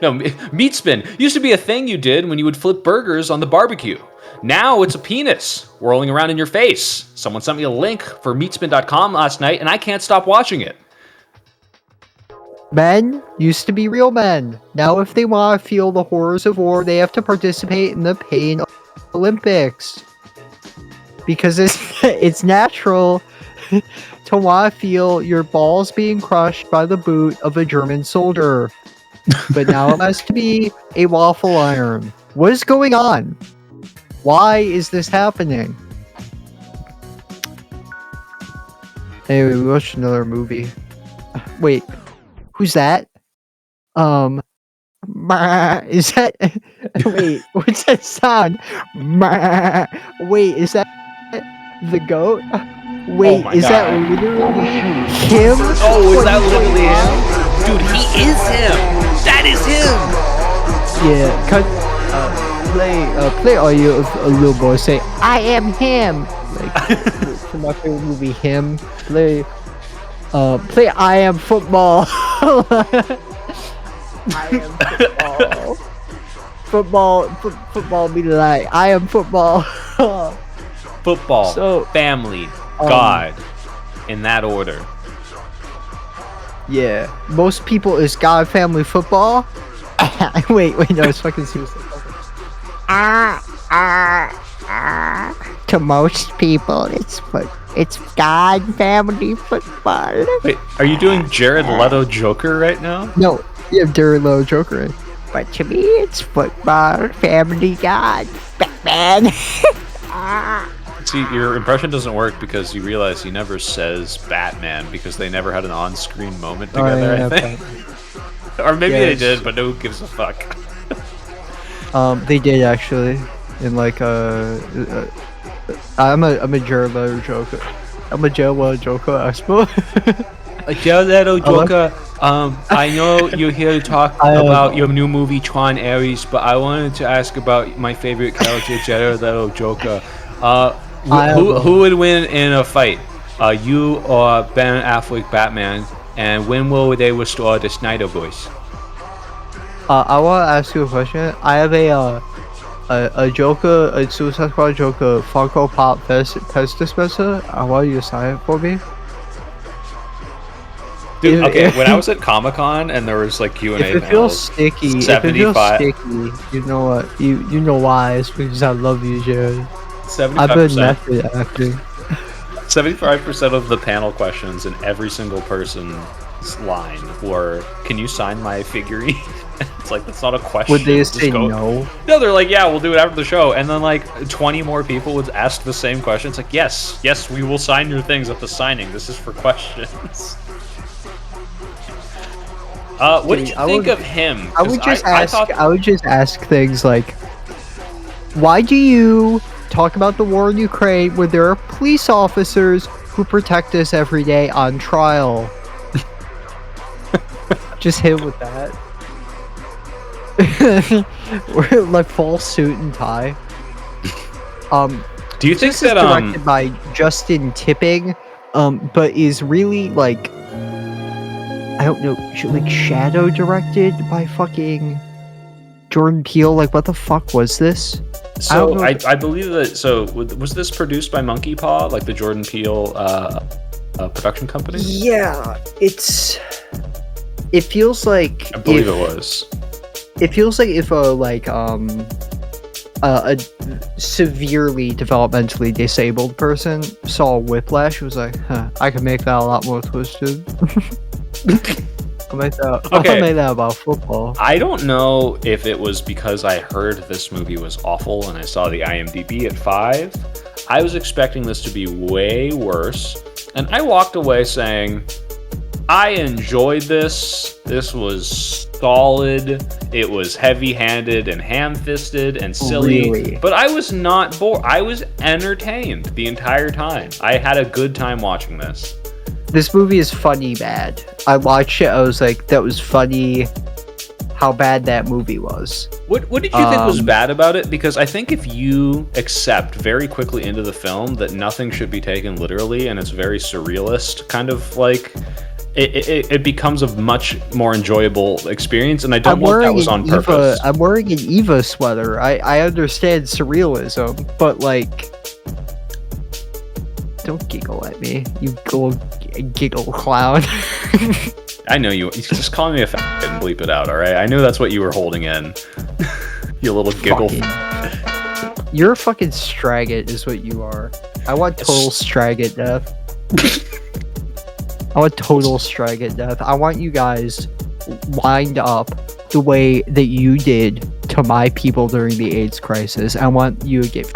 No, meat spin used to be a thing you did when you would flip burgers on the barbecue. Now it's a penis whirling around in your face. Someone sent me a link for meatspin.com last night, and I can't stop watching it. Men used to be real men. Now if they want to feel the horrors of war, they have to participate in the Pain Olympics. Because it's natural to want to feel your balls being crushed by the boot of a German soldier. But now it has to be a waffle iron. What is going on? Why is this happening? Anyway, we watched another movie. Wait, who's that? Is that... Wait, what's that sound? Wait, is that the goat? Wait, my is God. that literally him? Oh, is that literally him? Dude, he is him! That is him! Yeah, cut. Play audio of a little boy say, "I am him." Like from my favorite movie, Him. Play "I Am Football." I am football. Football be like, "I am football." Football, So, family, God, in that order. Yeah, most people is God, family, football. wait, no, it's fucking serious. To most people, it's God, family, football. Wait, are you doing Jared Leto Joker right now? No, you have Jared Leto Joker. But to me, it's football, family, God, Batman. See, your impression doesn't work because you realize he never says Batman because they never had an on-screen moment together, I think. Or maybe they did, but no one gives a fuck. They did actually. In like I'm a Jared Leto Joker. I'm a Jared Leto Joker expert. Jared Leto Joker, I know you're here to talk about your new movie Tron Ares, but I wanted to ask about my favorite character, Jared Leto Joker. Who would win in a fight? You or Ben Affleck Batman? And when will they restore the Snyder Boys? I want to ask you a question. I have a Joker, a Suicide Squad Joker Funko Pop Pest Dispenser. I want you to sign it for me. Dude, okay, when I was at Comic-Con and there was like Q&A If it feels sticky, you know what? You know why? It's because I love you, Jared. 75%. I've been method acting. 75% of the panel questions in every single person's line were, "Can you sign my figurine?" It's like, that's not a question. Would they Just say go- no? No, they're like, yeah, we'll do it after the show. And then like 20 more people would ask the same question. It's like, yes, we will sign your things at the signing. This is for questions. What did you think of him? I would just I would just ask things like, why do you talk about the war in Ukraine where there are police officers who protect us every day on trial? Just hit with that. We're like full suit and tie. Do you think this that is directed by Justin Tipping, but is really like, I don't know, like shadow directed by fucking Jordan Peele, like, what the fuck was this? So I believe that. So was this produced by Monkey Paw, like the Jordan Peele production company? Yeah, it feels like I believe it was. It feels like if a severely developmentally disabled person saw Whiplash, was like, huh, I can make that a lot more twisted. I'll make that about football. I don't know if it was because I heard this movie was awful and I saw the IMDb at 5. I was expecting this to be way worse, and I walked away saying, I enjoyed this. This was solid. It was heavy-handed and ham-fisted and silly. Really? But I was not bored. I was entertained the entire time. I had a good time watching this. This movie is funny bad. I watched it, I was like, that was funny how bad that movie was. What did you think was bad about it? Because I think if you accept very quickly into the film that nothing should be taken literally and it's very surrealist, kind of like, it becomes a much more enjoyable experience, and I don't want that was on purpose. I'm wearing an Eva sweater. I understand surrealism, but like, don't giggle at me, you giggle clown. I know you just call me a fat and bleep it out, all right? I knew that's what you were holding in. You little giggle. You're a fucking straggot is what you are. I want total straggot death. I want total straggot death. I want you guys lined up the way that you did to my people during the AIDS crisis. I want you to get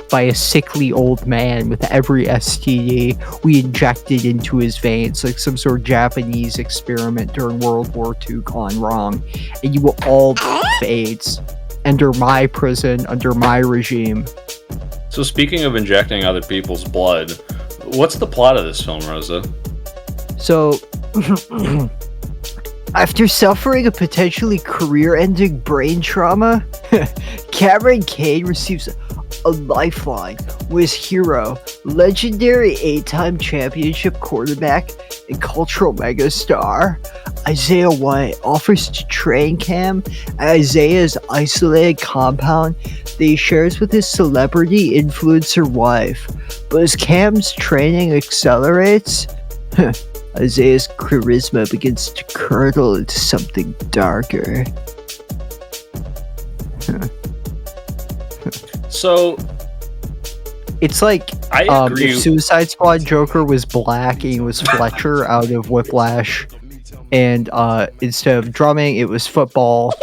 by a sickly old man with every STD we injected into his veins, like some sort of Japanese experiment during World War II gone wrong, and you will all have AIDS under my prison, under my regime. So speaking of injecting other people's blood, what's the plot of this film, Rosa? So, after suffering a potentially career-ending brain trauma, Cameron Cade receives a lifeline with his hero, legendary 8-time championship quarterback and cultural megastar Isaiah White offers to train Cam at Isaiah's isolated compound that he shares with his celebrity influencer wife. But as Cam's training accelerates, Isaiah's charisma begins to curdle into something darker. So, it's like I agree. If Suicide Squad Joker was black and it was Fletcher out of Whiplash, and instead of drumming, it was football,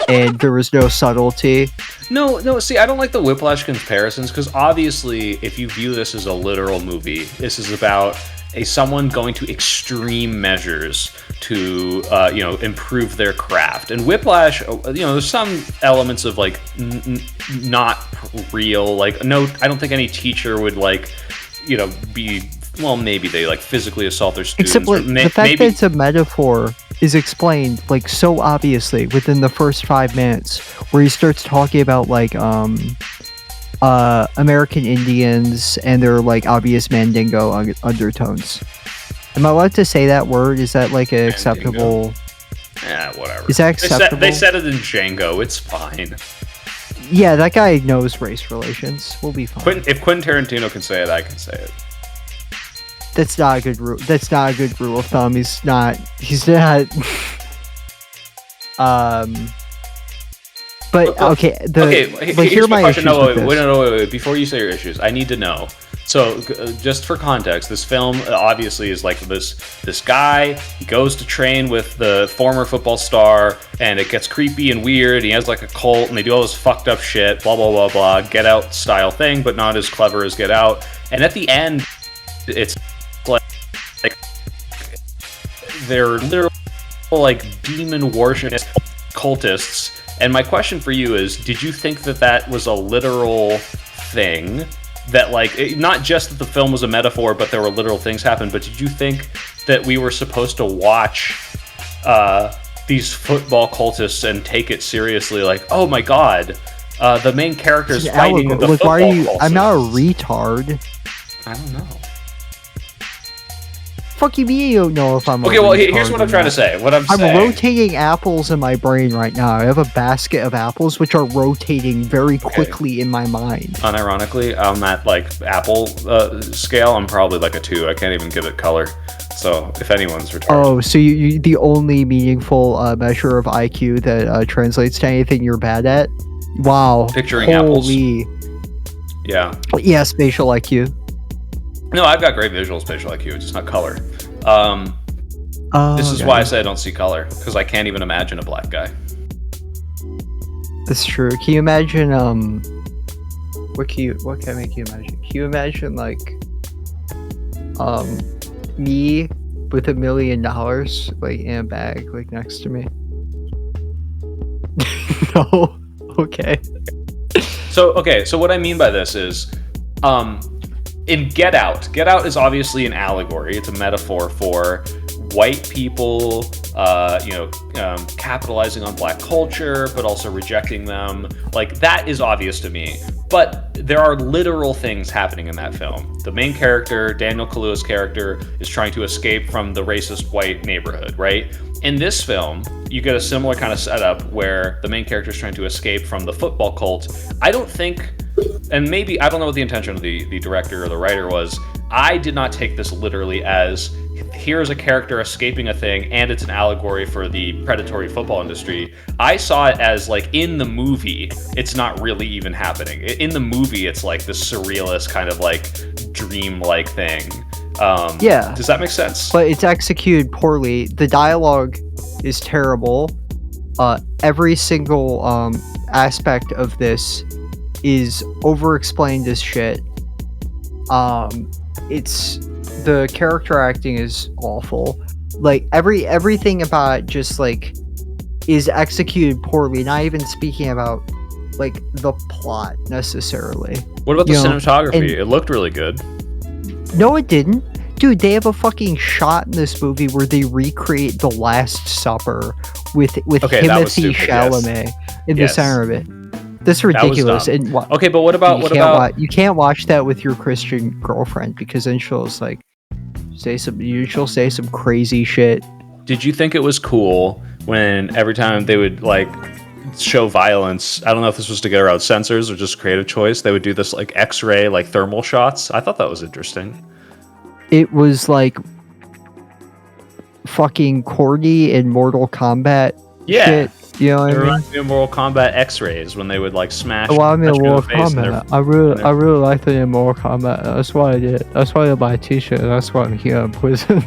and there was no subtlety. No, see, I don't like the Whiplash comparisons, because obviously, if you view this as a literal movie, this is about someone going to extreme measures to, improve their craft. And Whiplash, there's some elements of, like, not real. Like, no, I don't think any teacher would, like, be... Well, maybe they, like, physically assault their students. Except the fact that it's a metaphor is explained, like, so obviously within the first 5 minutes, where he starts talking about, like, American Indians and their, like, obvious Mandingo undertones. Am I allowed to say that word? Is that, like, an acceptable... Yeah, whatever. Is that acceptable? They said it in Django. It's fine. Yeah, that guy knows race relations. We'll be fine. If Quentin Tarantino can say it, I can say it. That's not a good rule. That's not a good rule of thumb. He's not. But okay. Here's my question. Wait. Before you say your issues, I need to know. So, just for context, this film obviously is like this guy. He goes to train with the former football star, and it gets creepy and weird. He has like a cult, and they do all this fucked up shit. Blah blah blah blah. Get Out style thing, but not as clever as Get Out. And at the end, it's like they're literal like demon worship cultists. And my question for you is, did you think that was a literal thing? That, like, not just that the film was a metaphor, but there were literal things happen, but did you think that we were supposed to watch these football cultists and take it seriously? Like, oh my god, the main character is fighting the football cultists. I'm not a retard. I don't know. fuck you mean you don't know if I'm a Okay, well, retard here's what or I'm trying to not? say. What I'm I'm saying. rotating apples in my brain right now. I have a basket of apples which are rotating very quickly in my mind. Unironically, on that like Apple scale, I'm probably like a 2. I can't even get it color. So if anyone's retarded. Oh, so you the only meaningful measure of IQ that translates to anything you're bad at? Wow. Picturing apples. Holy. Yeah. Yeah, spatial IQ. No, I've got great visual spatial IQ, just not color. This is why I say I don't see color, because I can't even imagine a black guy. That's true. Can you imagine what can I make you imagine? Can you imagine like me with $1 million like in a bag like next to me? No. Okay. So what I mean by this is in Get Out is obviously an allegory. It's a metaphor for white people, capitalizing on black culture, but also rejecting them. Like, that is obvious to me. But there are literal things happening in that film. The main character, Daniel Kaluuya's character, is trying to escape from the racist white neighborhood, right? In this film, you get a similar kind of setup where the main character is trying to escape from the football cult. I don't think, and maybe, I don't know what the intention of the director or the writer was, I did not take this literally as, here's a character escaping a thing and it's an allegory for the predatory football industry. I saw it as, like, in the movie, it's not really even happening. In the movie, it's like this surrealist kind of like dream-like thing. Yeah. Does that make sense? But it's executed poorly. The dialogue is terrible. Every single aspect of this is over-explained as shit. It's the character acting is awful. Like everything about it just like is executed poorly. Not even speaking about like the plot necessarily. What about the cinematography? and- It looked really good. No, it didn't. Dude, they have a fucking shot in this movie where they recreate The Last Supper with Okay, that was Timothée stupid, Chalamet in the Yes. center of it. That's ridiculous. dumb. And Okay, but what about you can't watch that with your Christian girlfriend because then she'll like she'll say some crazy shit. Did you think it was cool when every time they would like show violence, I don't know if this was to get around censors or just creative choice, they would do this like X-ray like thermal shots? I thought that was interesting. It was like fucking corny in Mortal Kombat shit. You know what It I mean? reminds me of Mortal Kombat X-rays when they would like smash. Well, I'm in punch you Mortal the face and Kombat. they're- I really liked it in Mortal Kombat. That's why I did. That's why I buy a t-shirt. That's why I'm here in prison.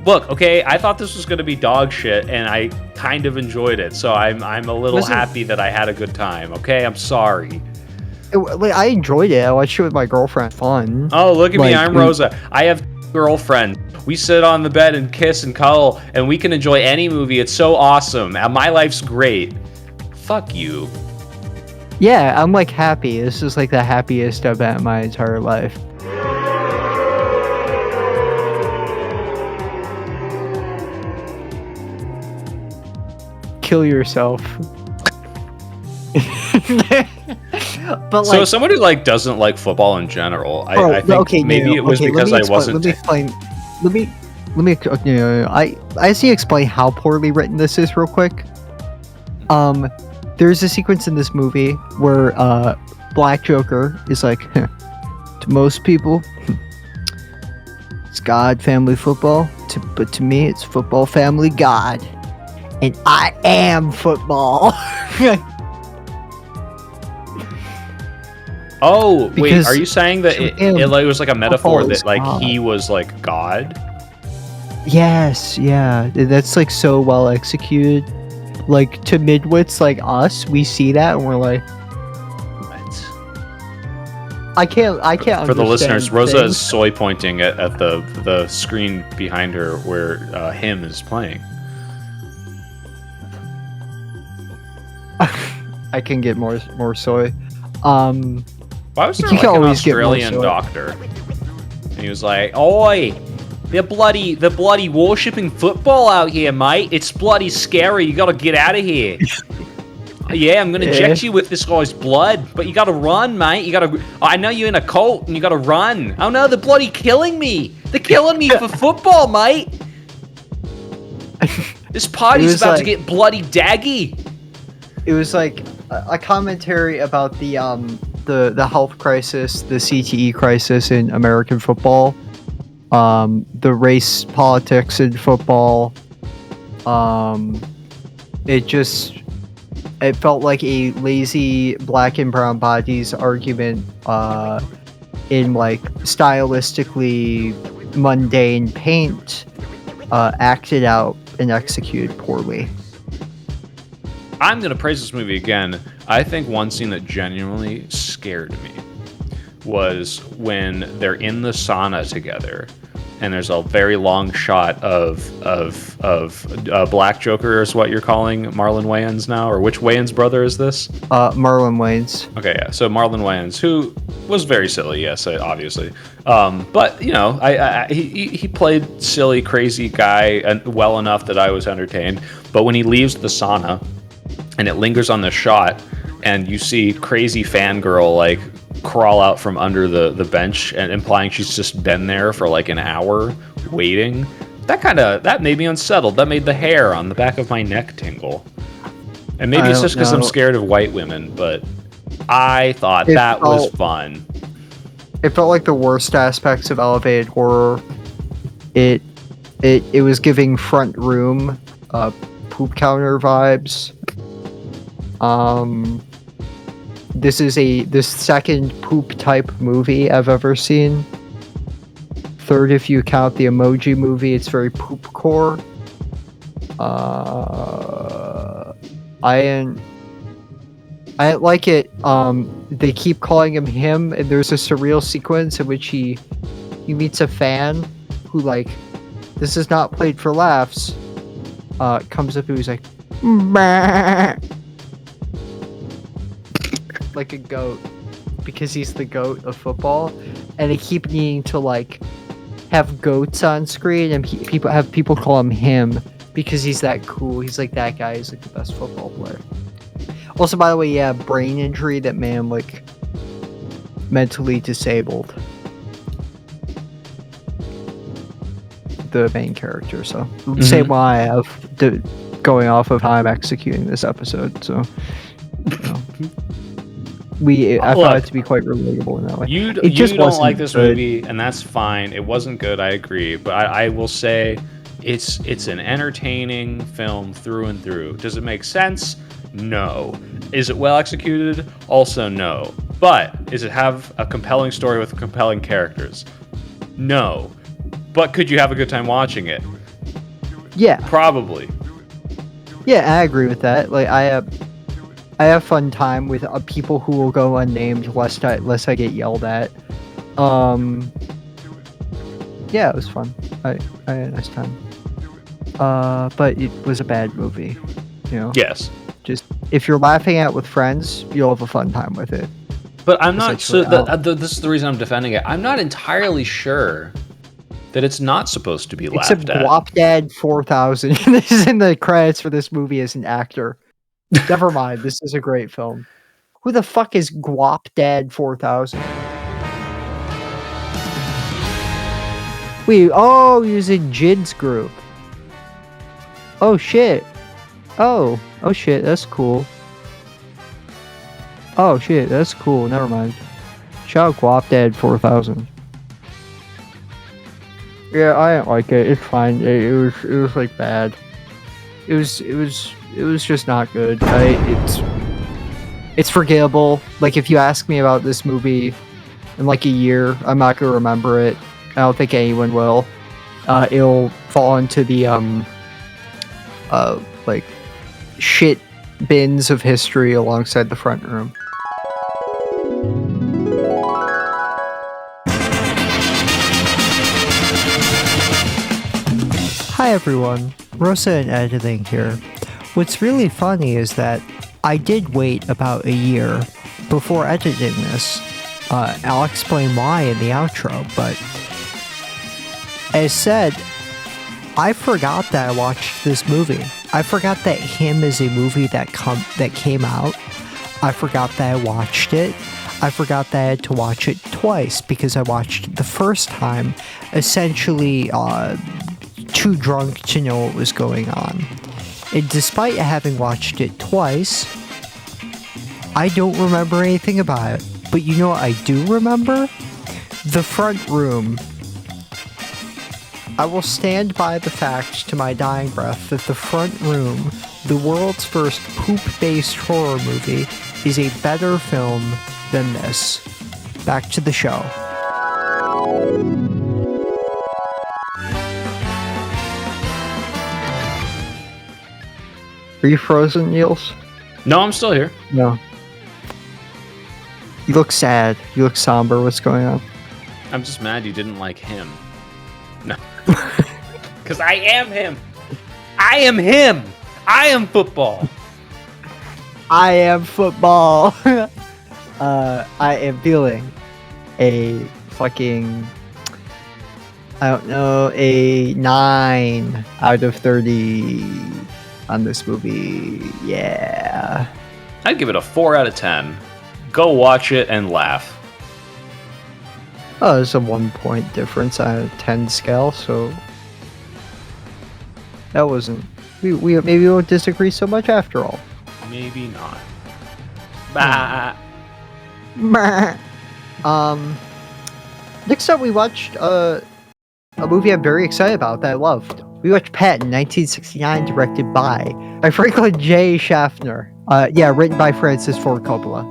Look, okay, I thought this was going to be dog shit, and I kind of enjoyed it. So I'm a little Listen- happy that I had a good time. Okay, I'm sorry. Like, I enjoyed it. I watched it with my girlfriend. Fun. Oh, look at me, Like, I'm Rosa. I have girlfriend. We sit on the bed and kiss and cuddle, and we can enjoy any movie. It's so awesome. My life's great. Fuck you. Yeah, I'm like happy. This is like the happiest I've been in my entire life. Kill yourself. But So like, as someone who like doesn't like football in general, bro, I think maybe it was let because me I explain- wasn't. Let me explain. I see. Explain how poorly written this is real quick. There's a sequence in this movie where Black Joker is like, to most people, it's God, family, football. But to me, it's football, family, God, and I am football. Oh, wait, Because are you saying that to it him, was like a metaphor football is that like God. he was like God? Yes, yeah, that's like so well executed. Like to midwits like us, we see that and we're like, I can't. For the listeners, understand Rosa things. is soy pointing at the screen behind her where him is playing. I can get more soy. Why was there You like can an always get more Australian soy. doctor? And he was like, "Oi, they're bloody worshipping football out here, mate. It's bloody scary. You got to get out of here." Yeah, I'm gonna inject you with this guy's blood, but you gotta run, mate. You gotta. I know you're in a cult, and you gotta run. Oh no, they're bloody killing me. They're killing me for football, mate. This party's about to get bloody daggy. It was like a commentary about the health crisis, the CTE crisis in American football, the race politics in football. It felt like a lazy black and brown bodies argument in like stylistically mundane paint, acted out and executed poorly. I'm gonna praise this movie again. I think one scene that genuinely scared me was when they're in the sauna together, and there's a very long shot of Black Joker is what you're calling Marlon Wayans now, or which Wayans brother is this? Marlon Wayans. Okay, yeah. So Marlon Wayans, who was very silly, yes, obviously. But you know, he played silly, crazy guy well enough that I was entertained. But when he leaves the sauna, and it lingers on the shot, and you see crazy fangirl like crawl out from under the bench, and implying she's just been there for like an hour waiting. That made me unsettled. That made the hair on the back of my neck tingle. And maybe it's just because I'm scared of white women, but I thought that was fun. It felt like the worst aspects of elevated horror. It was giving Front Room poop counter vibes. This is the second poop type movie I've ever seen. Third if you count the Emoji Movie. It's very poop core. I didn't like it. They keep calling him, and there's a surreal sequence in which he meets a fan who, like, this is not played for laughs. Comes up and he's like, "Bah." Like a goat, because he's the goat of football, and they keep needing to like have goats on screen, and people call him because he's that cool. He's like that guy. He's like the best football player. Also, by the way, yeah, brain injury that made him like mentally disabled. The main character, so same why I have going off of how I'm executing this episode. So, you know. I found it to be quite relatable in that way. You don't like this movie, and that's fine. It wasn't good, I agree. But I will say it's an entertaining film through and through. Does it make sense? No. Is it well executed? Also no. But does it have a compelling story with compelling characters? No. But could you have a good time watching it? Yeah. Probably. Yeah, I agree with that. Like I have fun time with people who will go unnamed lest I get yelled at. Yeah, it was fun. I had a nice time. But it was a bad movie. You know. Yes. Just if you're laughing at it with friends, you'll have a fun time with it. But I'm not. So this is the reason I'm defending it. I'm not entirely sure that it's not supposed to be laughed at. Except Guapdad 4000. This is in the credits for this movie as an actor. Never mind. This is a great film. Who the fuck is Guapdad 4000? Wait, he was in Jid's group. Oh shit. Oh shit, that's cool. Oh shit, that's cool. Never mind. Shout out Guapdad 4000. Yeah, I didn't like it. It's fine. It was like bad. It was just not good. It's forgettable. Like if you ask me about this movie in like a year, I'm not gonna remember it. I don't think anyone will. It'll fall into the like shit bins of history alongside the Front Room. Hi everyone, Rosa in editing here. What's really funny is that I did wait about a year before editing this. I'll explain why in the outro, but as said, I forgot that I watched this movie. I forgot that Him is a movie that came out. I forgot that I watched it. I forgot that I had to watch it twice because I watched it the first time essentially too drunk to know what was going on. And despite having watched it twice, I don't remember anything about it. But you know what I do remember? The front room. I will stand by the fact to my dying breath that The Front Room, the world's first poop-based horror movie, is a better film than this. Back to the show. Are you frozen, Niels? No, I'm still here. No. You look sad. You look somber. What's going on? I'm just mad you didn't like him. No. Because I am him. I am him. I am football. I am football. I am feeling a fucking, I don't know, a 9 out of 30 on this movie. Yeah. I'd give it a 4 out of 10. Go watch it and laugh. Oh, there's a 1 point difference on a 10 scale, so that wasn't. We maybe we won't disagree so much after all. Maybe not. Bah. Next up we watched a movie I'm very excited about that I loved. We watched Patton, 1969, directed by Franklin J. Schaffner. Written by Francis Ford Coppola.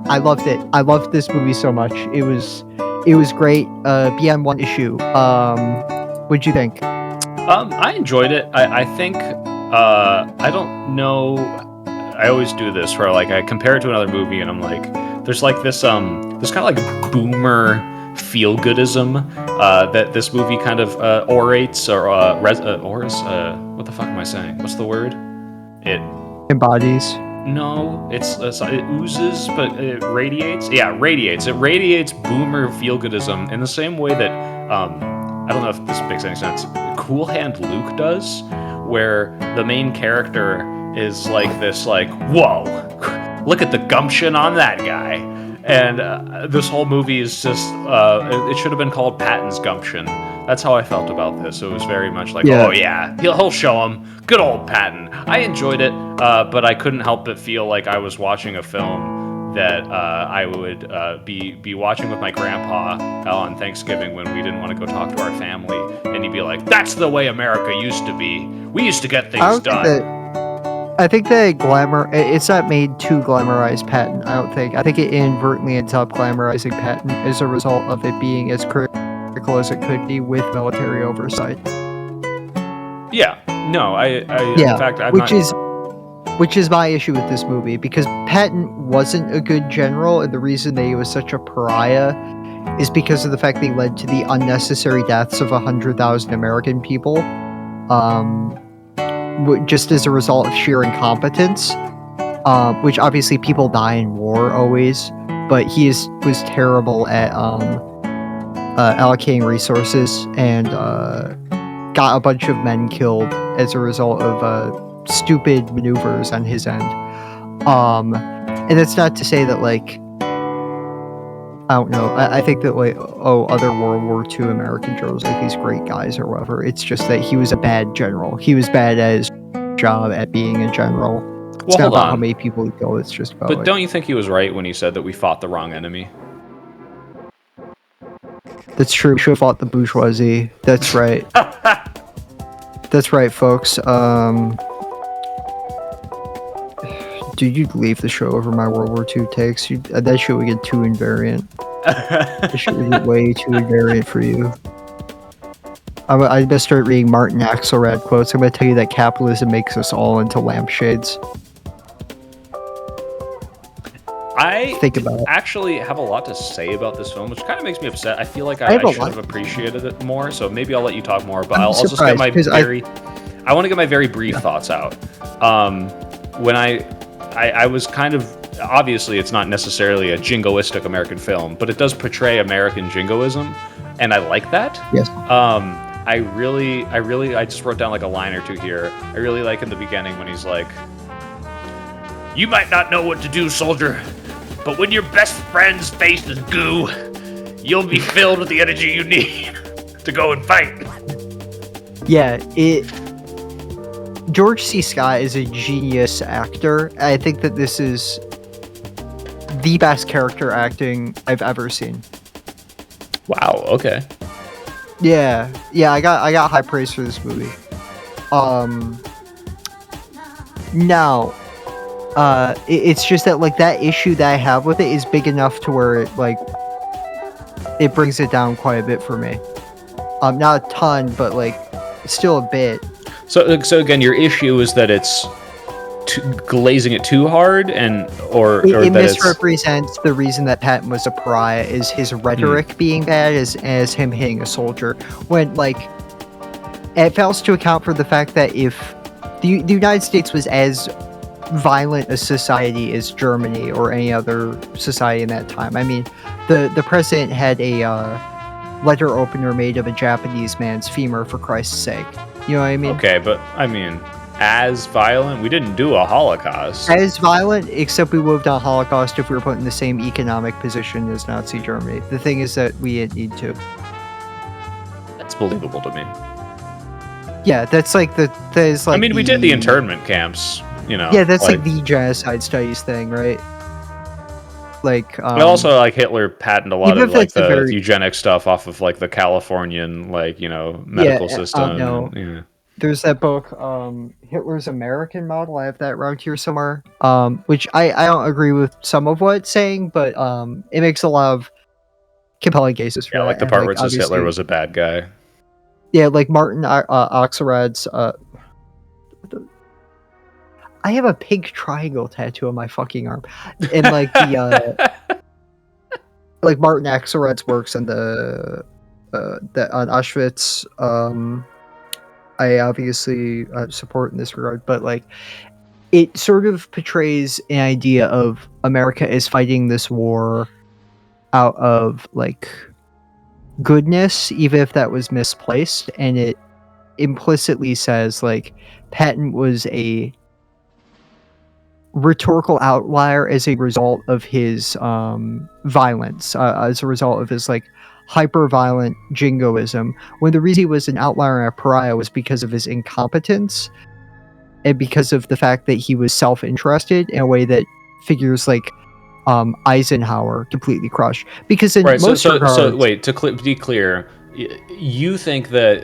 I loved it. I loved this movie so much. It was great. Beyond one issue. What'd you think? I enjoyed it. I think I don't know. I always do this where like I compare it to another movie and I'm like, there's like this kind of like boomer feel-goodism that this movie kind of orates or what the fuck am I saying? What's the word? It embodies. No, it oozes, but it radiates. Yeah, radiates. It radiates boomer feel-goodism in the same way that I don't know if this makes any sense. Cool Hand Luke does, where the main character is like this, like, whoa, look at the gumption on that guy. And this whole movie is just, it should have been called Patton's Gumption. That's how I felt about this. It was very much like, oh yeah, he'll show him. Good old Patton. I enjoyed it, but I couldn't help but feel like I was watching a film that I would be watching with my grandpa on Thanksgiving when we didn't want to go talk to our family. And he'd be like, that's the way America used to be. We used to get things done. I think that it's not made to glamorize Patton, I don't think. I think it inadvertently ends up glamorizing Patton as a result of it being as critical as it could be with military oversight. Yeah. No, in fact, which is my issue with this movie, because Patton wasn't a good general, and the reason that he was such a pariah is because of the fact that he led to the unnecessary deaths of 100,000 American people. Just as a result of sheer incompetence, which obviously people die in war always, but he was terrible at allocating resources and got a bunch of men killed as a result of stupid maneuvers on his end. And that's not to say that, like, I don't know. I think that, like, other World War II American generals, like these great guys or whatever, it's just that he was a bad general. He was bad at his job at being a general. It's not about how many people he killed, it's just about... But don't you think he was right when he said that we fought the wrong enemy? That's true. We should have fought the bourgeoisie. That's right. That's right, folks. Dude, you'd leave the show over my World War II takes. That shit would get too invariant. That shit would get way too invariant for you. I best start reading Martin Axelrad quotes. I'm going to tell you that capitalism makes us all into lampshades. I think about it. Actually have a lot to say about this film, which kind of makes me upset. I feel like I should have appreciated it more, so maybe I'll let you talk more, but I'll just get my I want to get my very brief thoughts out. When I was kind of, obviously it's not necessarily a jingoistic American film, but it does portray American jingoism, and I like that. Yes. I just wrote down like a line or two here. I really like in the beginning when he's like, "You might not know what to do, soldier, but when your best friend's face is goo, you'll be filled with the energy you need to go and fight." Yeah, George C. Scott is a genius actor. I think that this is the best character acting I've ever seen. Wow. Okay. Yeah, I got high praise for this movie. Now, it's just that like that issue that I have with it is big enough to where it brings it down quite a bit for me. Not a ton, but like still a bit. So again, your issue is that it's glazing it too hard, or it that misrepresents the reason that Patton was a pariah is his rhetoric being bad as him hitting a soldier, when like it fails to account for the fact that if the United States was as violent a society as Germany or any other society in that time. I mean, the president had a letter opener made of a Japanese man's femur, for Christ's sake. You know what I mean? Okay, but I mean, as violent, we didn't do a Holocaust. As violent, except we would have done a Holocaust if we were put in the same economic position as Nazi Germany. The thing is that we didn't need to. That's believable to me. Yeah, that's like I mean, we did the internment camps, you know. Yeah, that's like the genocide studies thing, right? Like, but also like Hitler patented a lot of like the eugenic stuff off of like the Californian medical system. Yeah. There's that book, Hitler's American Model. I have that around here somewhere. Which I don't agree with some of what it's saying, but it makes a lot of compelling cases for that. Like the part where it says Hitler was a bad guy. Yeah, like Martin Axelrod's. I have a pink triangle tattoo on my fucking arm, and like the like Martin Axelrod's works on on Auschwitz. I obviously support in this regard, but like it sort of portrays an idea of America as fighting this war out of like goodness, even if that was misplaced, and it implicitly says like Patton was a rhetorical outlier as a result of his violence, as a result of his like hyper-violent jingoism, when the reason he was an outlier and a pariah was because of his incompetence and because of the fact that he was self-interested in a way that figures like Eisenhower completely crushed. Because in most regards, so wait, to be clear, you think that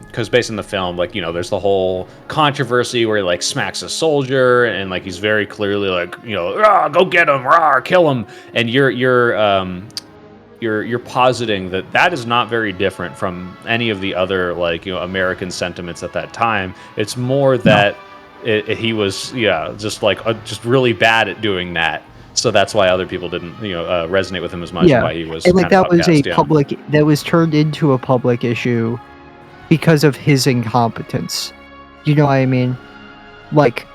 because based on the film, like, you know, there's the whole controversy where he like smacks a soldier and like he's very clearly like, you know, go get him, kill him, and you're positing that is not very different from any of the other like, you know, American sentiments at that time. It's more that he was just really bad at doing that. So that's why other people didn't, resonate with him as much. Yeah. Why he was and like kind of that was outcast, a public that was turned into a public issue because of his incompetence. You know what I mean? Like,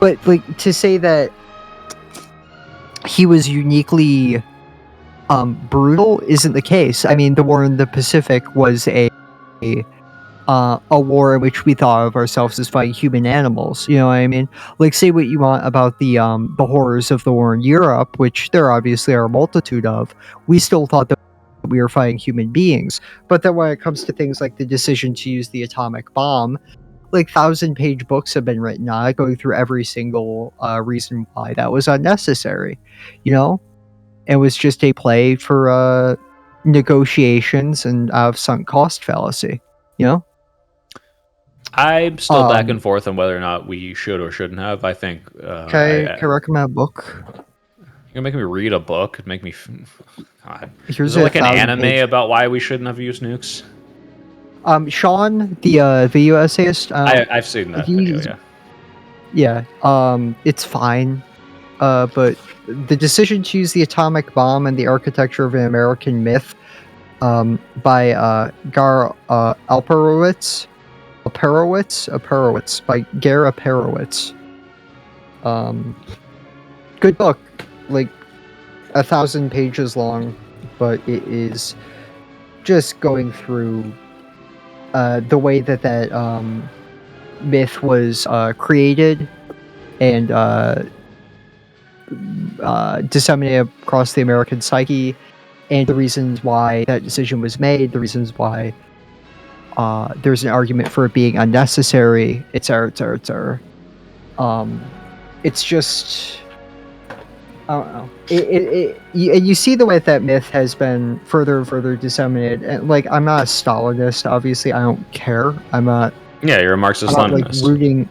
but like to say that he was uniquely brutal isn't the case. I mean, the war in the Pacific was a war in which we thought of ourselves as fighting human animals. You know what I mean? Like, say what you want about the horrors of the war in Europe, which there obviously are a multitude of. We still thought that we were fighting human beings. But then when it comes to things like the decision to use the atomic bomb, like 1,000-page books have been written on it, going through every single reason why that was unnecessary. You know? It was just a play for negotiations and sunk cost fallacy. You know? I'm still back and forth on whether or not we should or shouldn't have. I think. Can I recommend a book? You're gonna make me read a book. Make me. God. Here's Is there like an anime about why we shouldn't have used nukes? Sean, the video essayist. I've seen that video. Yeah. Yeah. It's fine. But the decision to use the atomic bomb and the architecture of an American myth, by Gar Alperowitz. By Gar Alperowitz. Good book, like 1,000 pages long, but it is just going through the way that myth was created and disseminated across the American psyche, and the reasons why that decision was made, the reasons why there's an argument for it being unnecessary, etc. It's just, I don't know. And you see the way that myth has been further and further disseminated. And like, I'm not a Stalinist. Obviously, I don't care. I'm not. Yeah, you're a Marxist I'm not like Leninist. rooting.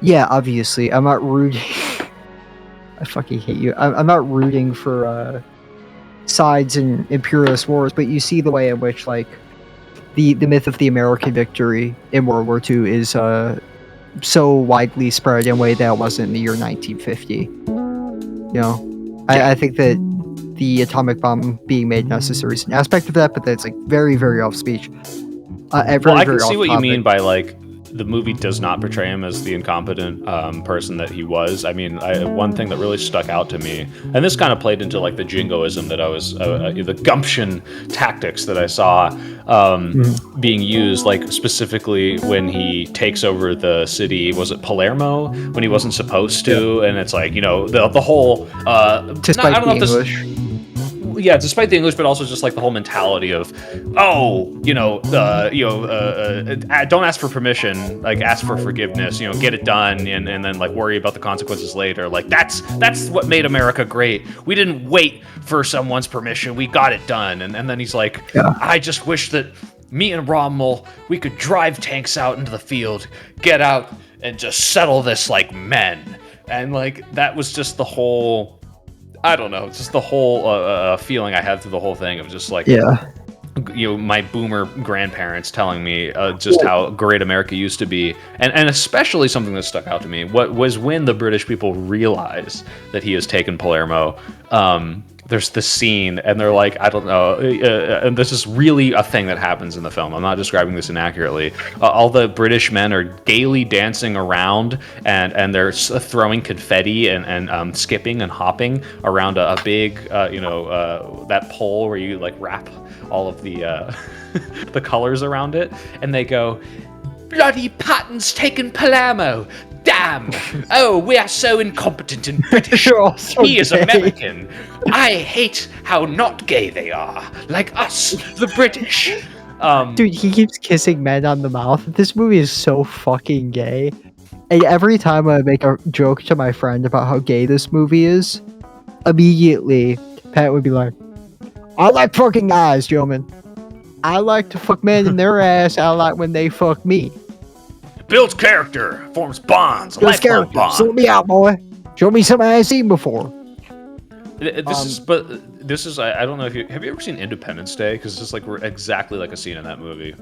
Yeah, obviously, I'm not rooting. I fucking hate you. I'm not rooting for sides in imperialist wars, but you see the way in which like the myth of the American victory in World War II is so widely spread in a way that it wasn't in the year 1950. You know, I think that the atomic bomb being made necessary is an aspect of that, but that's like very, very off speech. I can see what you mean by like the movie does not portray him as the incompetent person that he was. I mean, one thing that really stuck out to me, and this kind of played into like the jingoism that I was, the gumption tactics that I saw being used, like specifically when he takes over the city. Was it Palermo when he wasn't supposed to? And it's like, you know, the whole. Despite I don't know if English. Yeah, despite the English, but also just like the whole mentality of, don't ask for permission, like ask for forgiveness, you know, get it done, and then like worry about the consequences later. Like that's what made America great. We didn't wait for someone's permission. We got it done. And then he's like, I just wish that me and Rommel, we could drive tanks out into the field, get out and just settle this like men. And like, that was just the whole, I don't know, just the whole feeling I had through the whole thing of just like, you know, my boomer grandparents telling me just how great America used to be. And especially something that stuck out to me, what was when the British people realize that he has taken Palermo. There's this scene, and they're like, I don't know, and this is really a thing that happens in the film. I'm not describing this inaccurately. All the British men are gaily dancing around, and they're throwing confetti and skipping and hopping around a big, that pole where you like wrap all of the the colors around it, and they go, "Bloody Patton's taken Palermo! Damn! Oh, we are so incompetent and British. He is American. I hate how not gay they are, like us, the British." Dude, he keeps kissing men on the mouth. This movie is so fucking gay. And every time I make a joke to my friend about how gay this movie is, immediately Pat would be like, "I like fucking guys, gentlemen. I like to fuck men in their ass. I like when they fuck me. Builds character, forms bonds, lifelong bonds. Sort me out, boy. Show me something I ain't seen before." This is. I don't know if have you ever seen Independence Day? Because it's like we're exactly like a scene in that movie.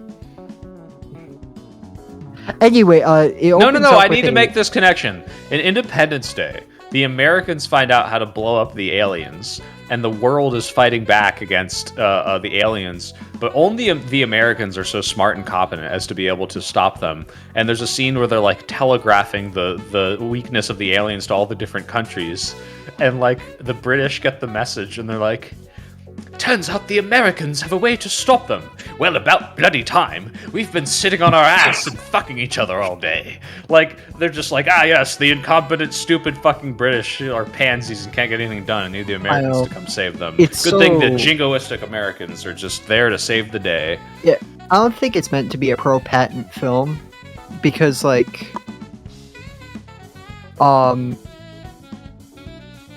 Anyway, no. I need to make this connection. In Independence Day, the Americans find out how to blow up the aliens, and the world is fighting back against the aliens. But only the Americans are so smart and competent as to be able to stop them. And there's a scene where they're like telegraphing the weakness of the aliens to all the different countries, and like the British get the message, and they're like, "Turns out the Americans have a way to stop them. Well, about bloody time. We've been sitting on our ass and fucking each other all day." Like, they're just like, yes, the incompetent, stupid fucking British are pansies and can't get anything done and need the Americans to come save them. Good thing the jingoistic Americans are just there to save the day. Yeah, I don't think it's meant to be a pro-Patton film, because, like,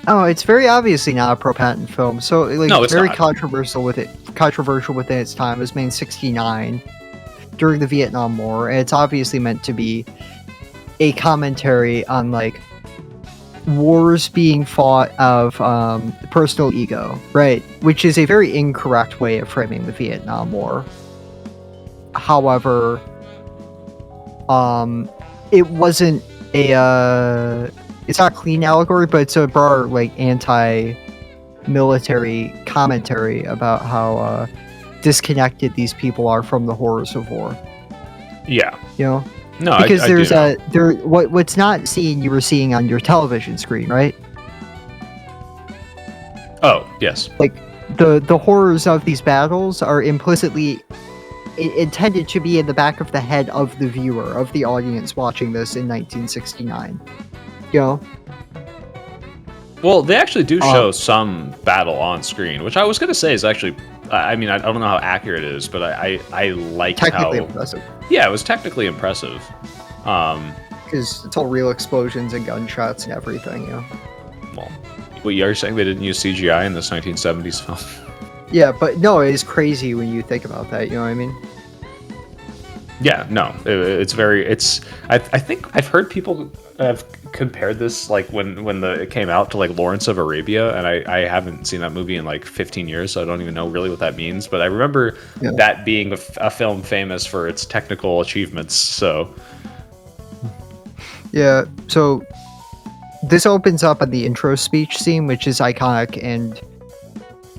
it's very obviously not a pro-Patton film. So, like, no, it's very not. controversial within its time. It was made in '69 during the Vietnam War, and it's obviously meant to be a commentary on like wars being fought of personal ego, right? Which is a very incorrect way of framing the Vietnam War. However, it wasn't a it's not a clean allegory, but it's a broader, like, anti-military commentary about how disconnected these people are from the horrors of war. Yeah. You know? No, because I there's do. what's not seen, you were seeing on your television screen, right? Oh, yes. Like, the horrors of these battles are implicitly intended to be in the back of the head of the viewer, of the audience watching this in 1969. You know? Well, they actually do show some battle on screen, which I was going to say is actually, I mean, I don't know how accurate it is, but I liked Technically how... impressive. Yeah, it was technically impressive. Because it's all real explosions and gunshots and everything, you know? Well, you're saying they didn't use CGI in this 1970s film? Yeah, but no, it is crazy when you think about that, you know what I mean? Yeah, no, it's very, I think I've heard people have compared this, like, when it came out to, like, Lawrence of Arabia, and I haven't seen that movie in, like, 15 years, so I don't even know really what that means, but I remember that being a film famous for its technical achievements, so... Yeah, so this opens up on the intro speech scene, which is iconic, and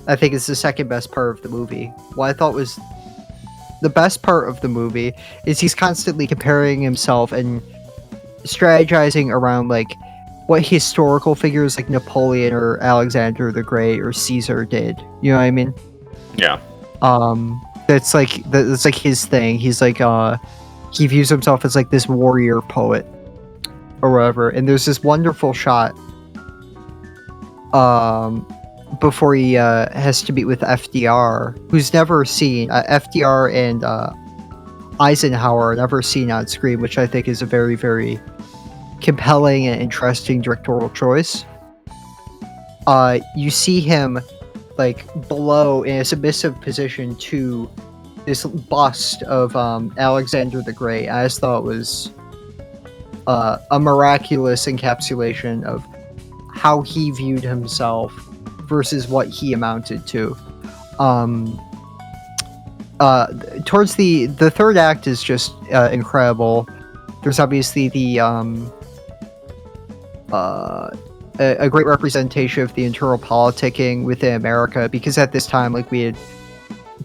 I think it's the second best part of the movie. What I thought was the best part of the movie is he's constantly comparing himself and strategizing around, like, what historical figures like Napoleon or Alexander the Great or Caesar did. You know what I mean? Yeah. That's like his thing. He's like, he views himself as like this warrior poet or whatever. And there's this wonderful shot, before he has to meet with FDR, who's never seen FDR and Eisenhower are never seen on screen, which I think is a very, very compelling and interesting directorial choice. You see him like below in a submissive position to this bust of Alexander the Great. I just thought it was a miraculous encapsulation of how he viewed himself versus what he amounted to. Towards the third act is just incredible. There's obviously the a great representation of the internal politicking within America, because at this time, like, we had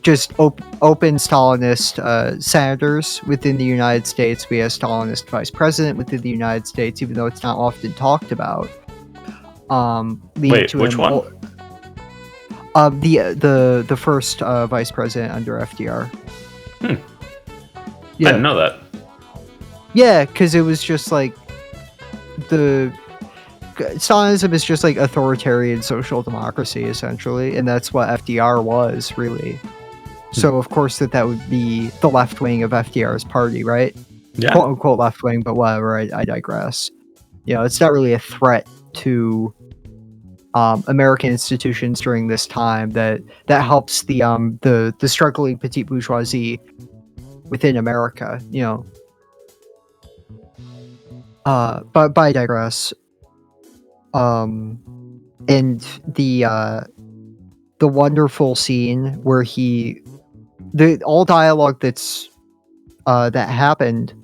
just open Stalinist senators within the United States. We had a Stalinist vice president within the United States, even though it's not often talked about. Wait, which one? The first vice president under FDR. Yeah. I didn't know that. Yeah, because it was just like Stalinism is just like authoritarian social democracy, essentially, and that's what FDR was, really. So of course that would be the left wing of FDR's party, right? Yeah. Quote unquote left wing, but whatever. I digress. You know, it's not really a threat to American institutions during this time that helps the struggling petite bourgeoisie within America. You know. But I digress. And the wonderful scene where all dialogue that's that happened,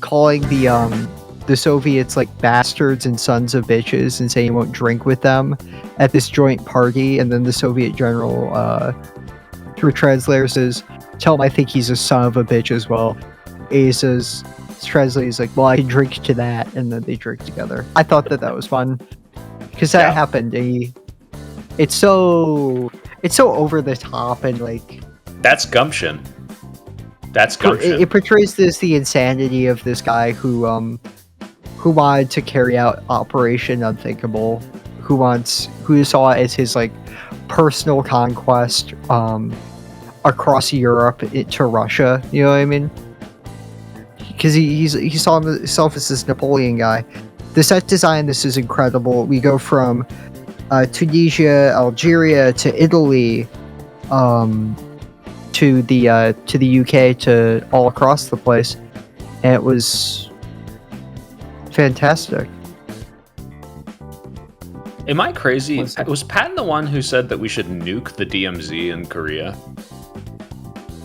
calling the Soviets like bastards and sons of bitches and saying he won't drink with them at this joint party, and then the Soviet general through translator says, "Tell him I think he's a son of a bitch as well." And he says, translator is like, "Well, I can drink to that," and then they drink together. I thought that was fun because that happened. It's so over the top, and like that's gumption. That's gumption. It portrays the insanity of this guy who wanted to carry out Operation Unthinkable, who saw it as his like personal conquest across Europe to Russia. You know what I mean? Because he saw himself as this Napoleon guy. The set design, this is incredible. We go from Tunisia, Algeria to Italy, to the UK, to all across the place, and it was fantastic. Am I crazy? Was Patton the one who said that we should nuke the DMZ in Korea?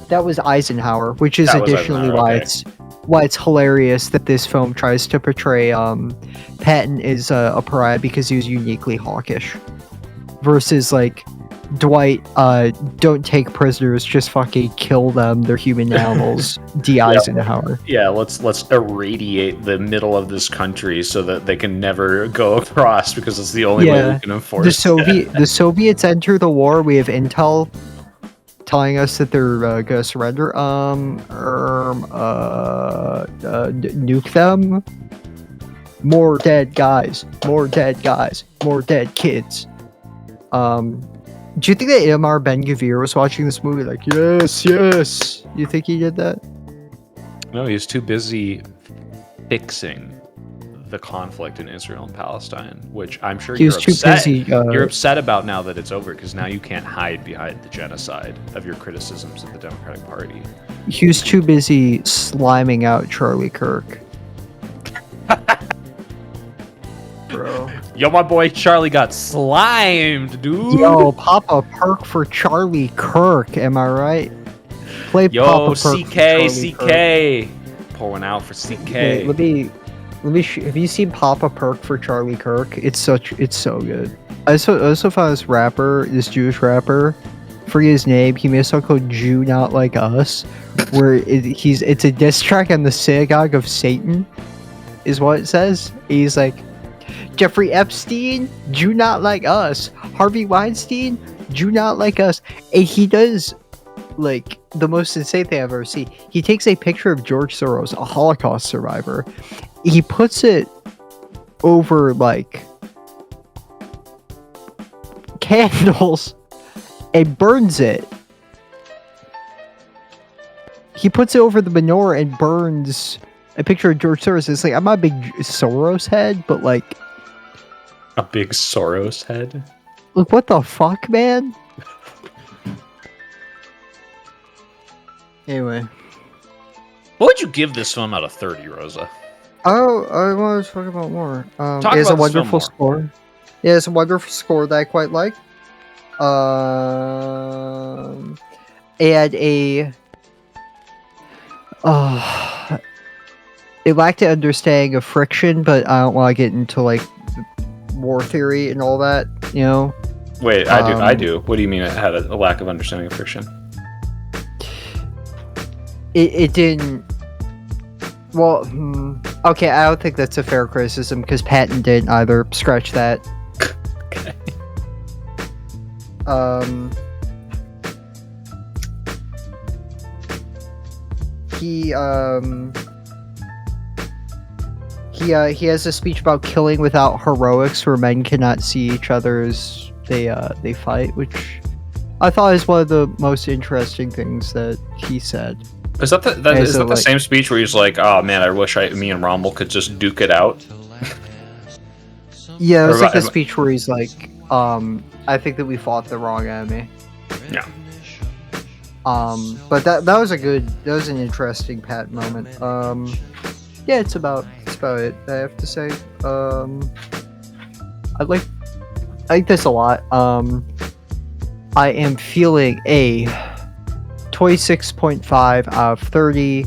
That was Eisenhower, which is additionally why it's hilarious that this film tries to portray Patton as a pariah, because he was uniquely hawkish, versus like Dwight, don't take prisoners, just fucking kill them, they're human animals. D. Eisenhower. Yeah, let's irradiate the middle of this country so that they can never go across, because it's the only way we can enforce the Soviets enter the war. We have intel telling us that they're gonna surrender. Nuke them. More dead guys. More dead guys. More dead kids. Do you think that Amar Ben-Gvir was watching this movie like, yes, yes? You think he did that? No, he was too busy fixing the conflict in Israel and Palestine, which I'm sure He you're was too upset. busy, You're upset about now that it's over, because now you can't hide behind the genocide of your criticisms of the Democratic Party. He was too busy sliming out Charlie Kirk. Bro. Yo, my boy Charlie got slimed, dude. Yo, Papa Perk for Charlie Kirk, am I right? Play Yo, Papa Perk for Charlie CK. Pour one out for CK. Okay, let me have you seen Papa Perk for Charlie Kirk? It's so good. I also found this rapper, this Jewish rapper, forget his name, he made a song called Jew Not Like Us, where it's a diss track on the synagogue of Satan, is what it says. He's like, Jeffrey Epstein, Jew Not Like Us. Harvey Weinstein, Jew Not Like Us. And he does, like, the most insane thing I've ever seen. He takes a picture of George Soros, a Holocaust survivor. He puts it over, like, candles and burns it. He puts it over the menorah and burns a picture of George Soros. It's like, I'm not a big Soros head, but, like, a big Soros head? look, what the fuck, man? Anyway. What would you give this film out of 30, Rosa? Oh, I want to talk about more. Talk It's about a this wonderful film score. Yeah, it's a wonderful score that I quite like. And it lacked an understanding of friction, but I don't want to get into, like, war theory and all that, you know? Wait, I do. What do you mean it had a lack of understanding of friction? It didn't... Well, okay, I don't think that's a fair criticism, because Patton didn't either. Scratch that. Okay. He has a speech about killing without heroics, where men cannot see each other as they fight, which I thought is one of the most interesting things that he said. Is that the same speech where he's like, "Oh man, I wish me and Rommel could just duke it out"? Yeah, it was like a speech where he's like, I think that we fought the wrong enemy. Yeah. But that was an interesting Pat moment. Yeah, it's about it, I have to say. I like this a lot. I am feeling a 26.5 out of 30,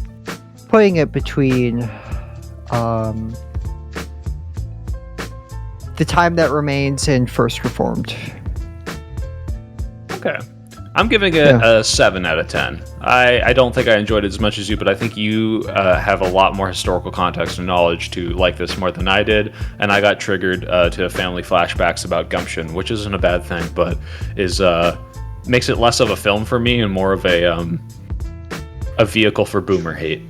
putting it between The Time That Remains and First Reformed. Okay. I'm giving it a 7 out of 10. I don't think I enjoyed it as much as you, but I think you have a lot more historical context and knowledge to like this more than I did, and I got triggered to family flashbacks about gumption, which isn't a bad thing, but is makes it less of a film for me and more of a vehicle for boomer hate.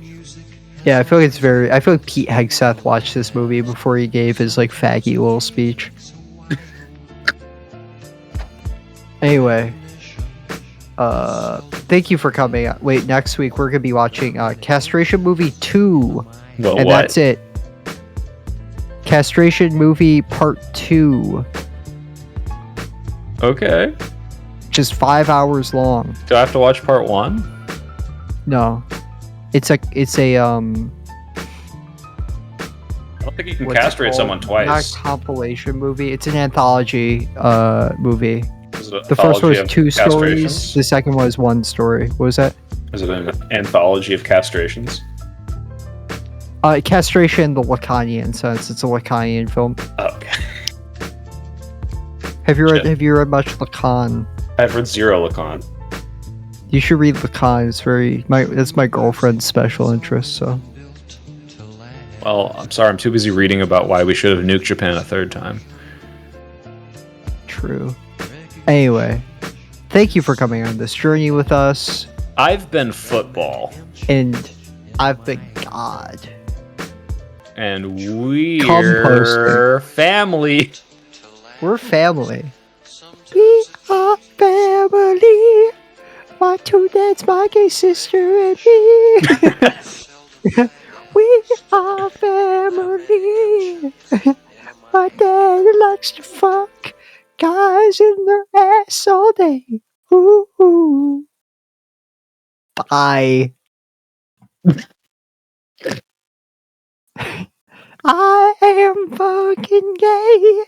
Yeah, I feel like Pete Hegseth watched this movie before he gave his, like, faggy little speech. Anyway, thank you for coming. Wait, next week we're gonna be watching Castration Movie 2. Well, and what? That's it. Castration Movie Part 2. Okay. Just 5 hours long. Do I have to watch part 1? No. It's a I don't think you can what's it castrate called? someone twice. Not a compilation movie. It's an anthology movie. Is it an The first one was anthology of 2 stories. castrations? The second one was 1 story. What was that? Is it an anthology of castrations? Castration, the Lacanian sense. It's a Lacanian film. Oh, okay. Have you Shit. read much Lacan? I've read zero Lacan. You should read Lacan. It's my girlfriend's special interest. So Well, I'm sorry, I'm too busy reading about why we should have nuked Japan a third time. true. Anyway, Thank you for coming on this journey with us. I've been football. And I've been God. And we're Composting. family. We're family. We are family. My two dads, my gay sister, and me. We are family. My dad likes to fuck guys in their ass all day. Ooh. Bye. I am fucking gay.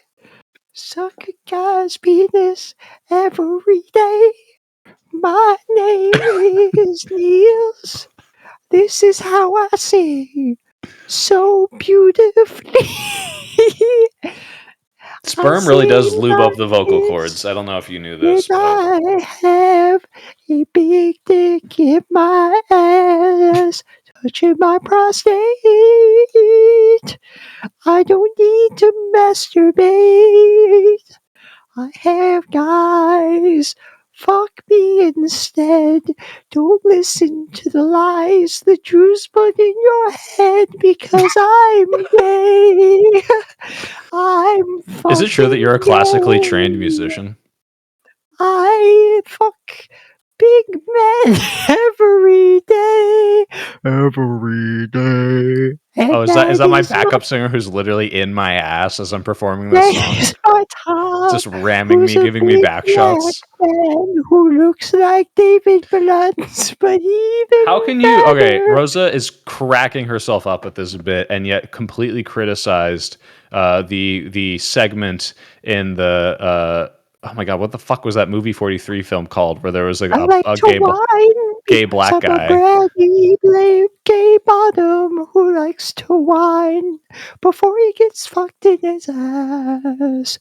Suck a guy's penis every day. My name is Niels. This is how I sing so beautifully. Sperm really does lube up the vocal this, cords. I don't know if you knew this, but I have a big dick in my ass, touching my prostate. I don't need to masturbate. I have guys. Fuck me instead. Don't listen to the lies the Jews put in your head because I'm gay. I'm fucking is it true that you're a classically gay. trained musician? I fuck big men every day. Every day. And Oh, is that my is backup singer who's literally in my ass as I'm performing this That song? is my top. Just ramming Who's me, a giving me big back black shots. man who looks like David Blunt, but even How can you? better. Okay, Rosa is cracking herself up at this bit, and yet completely criticized the segment in the oh my god, what the fuck was that movie 43 film called where there was like I like a to whine gay because black I'm a guy? braggy blade gay bottom who likes to whine before he gets fucked in his ass.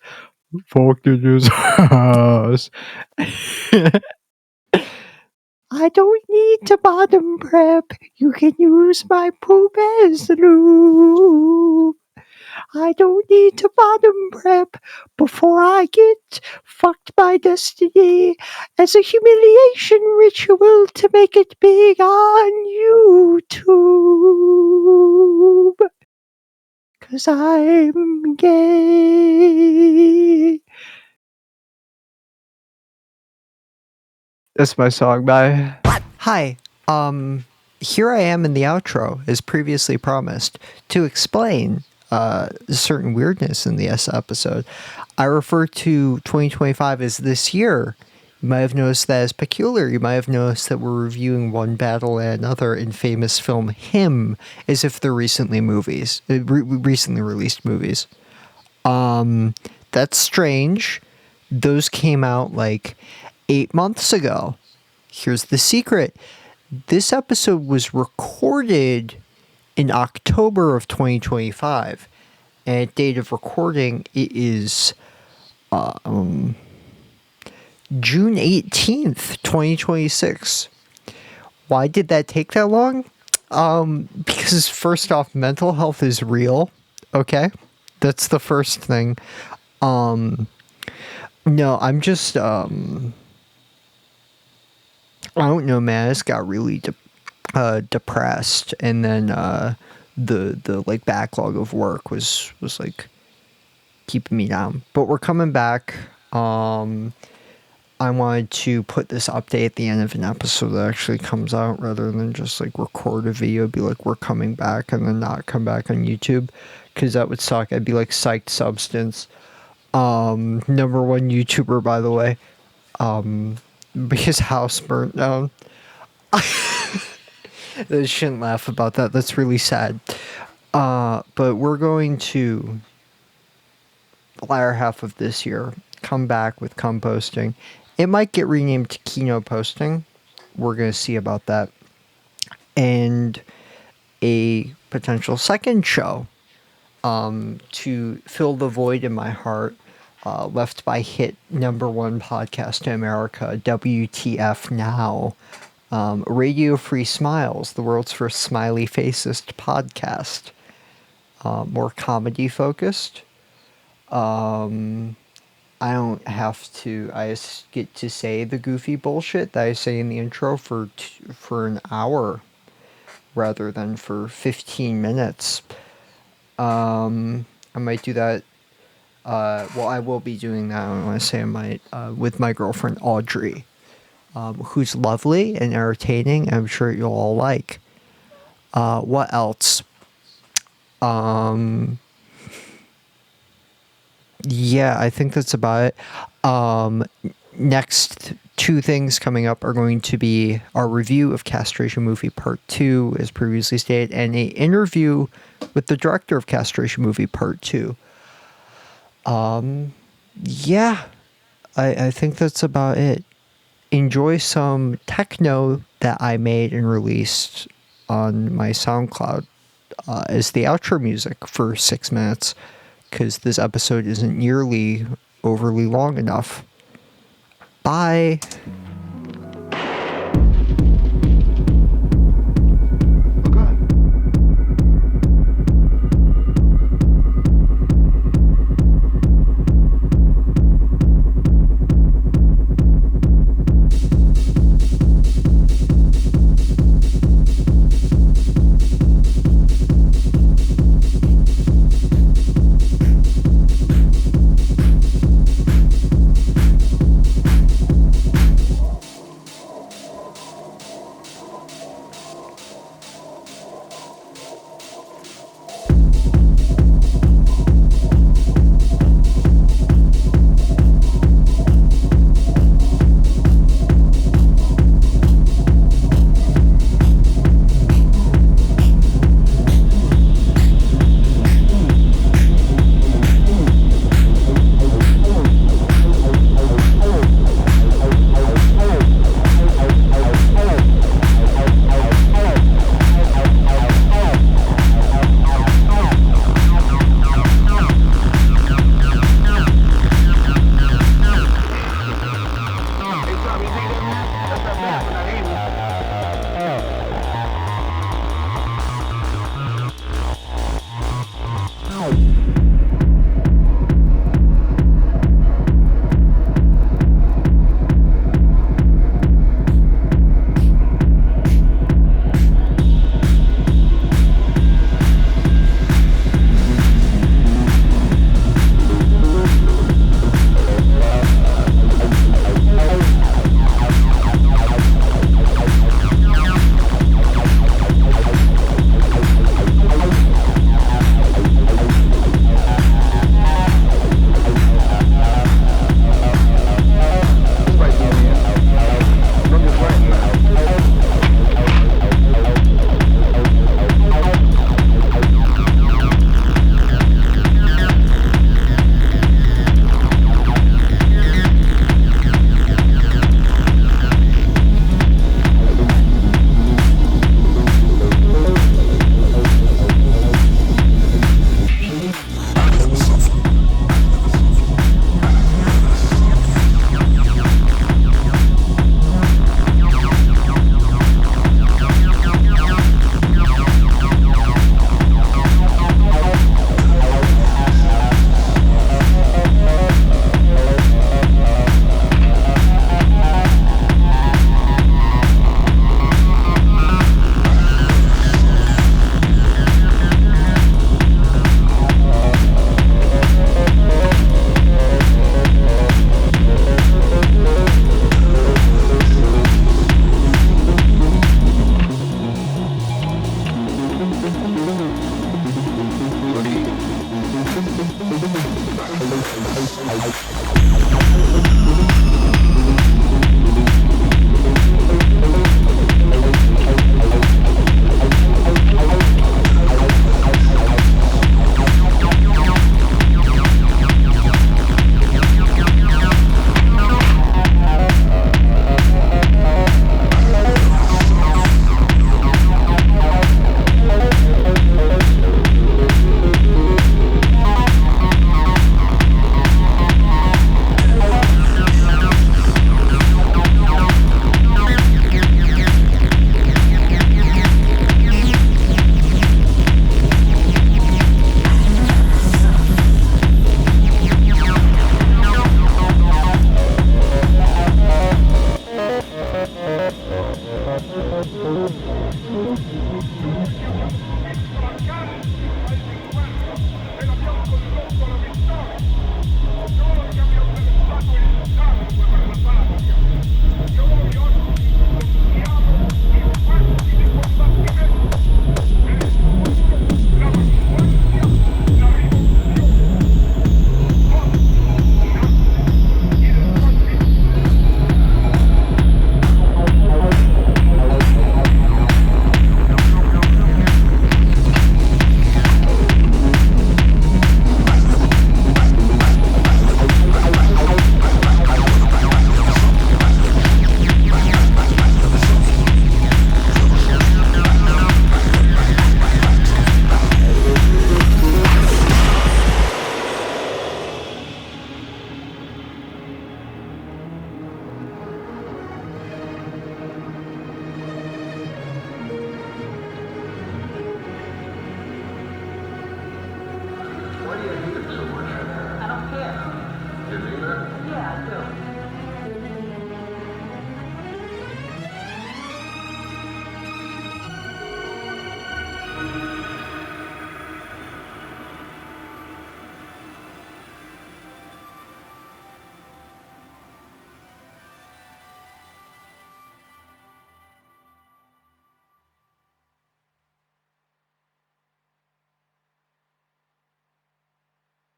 Fucked in his ass. I don't need to bottom prep. You can use my poop as lube. I don't need to bottom prep before I get fucked by destiny as a humiliation ritual to make it big on YouTube. 'Cause I'm gay. That's my song. Bye. Hi. Here I am in the outro, as previously promised, to explain certain weirdness in this episode. I refer to 2025 as this year. You might have noticed that as peculiar. You might have noticed that we're reviewing one battle and another in famous film Him, as if they're recently released movies. That's strange. Those came out like 8 months ago. Here's the secret. This episode was recorded in October of 2025. And at date of recording, it is June 18th, 2026. Why did that take that long? Because first off, mental health is real. Okay? That's the first thing. No, I'm just, I don't know, man. I just got really depressed, and then the like backlog of work was like keeping me down. But we're coming back. I wanted to put this update at the end of an episode that actually comes out rather than just like record a video, be like, we're coming back, and then not come back on YouTube, because that would suck. I'd be like Psyched Substance, number one YouTuber, by the way, his house burnt down. I shouldn't laugh about that. That's really sad. But we're going to, the latter half of this year, come back with Cumposting. It might get renamed to Kino Posting. We're going to see about that. And a potential second show to fill the void in my heart left by hit number one podcast in America, WTF Now. Radio Free Smiles, the world's first smiley facest podcast. More comedy focused. I don't have to. I just get to say the goofy bullshit that I say in the intro for an hour rather than for 15 minutes. I might do that. Well, I will be doing that. I want to say I might with my girlfriend Audrey, who's lovely and entertaining. I'm sure you'll all like. What else? Yeah, I think that's about it. Next two things coming up are going to be our review of Castration Movie Part 2, as previously stated, and a interview with the director of Castration Movie Part 2. Yeah, I think that's about it. Enjoy some techno that I made and released on my SoundCloud as the outro music for 6 minutes, because this episode isn't nearly overly long enough. Bye.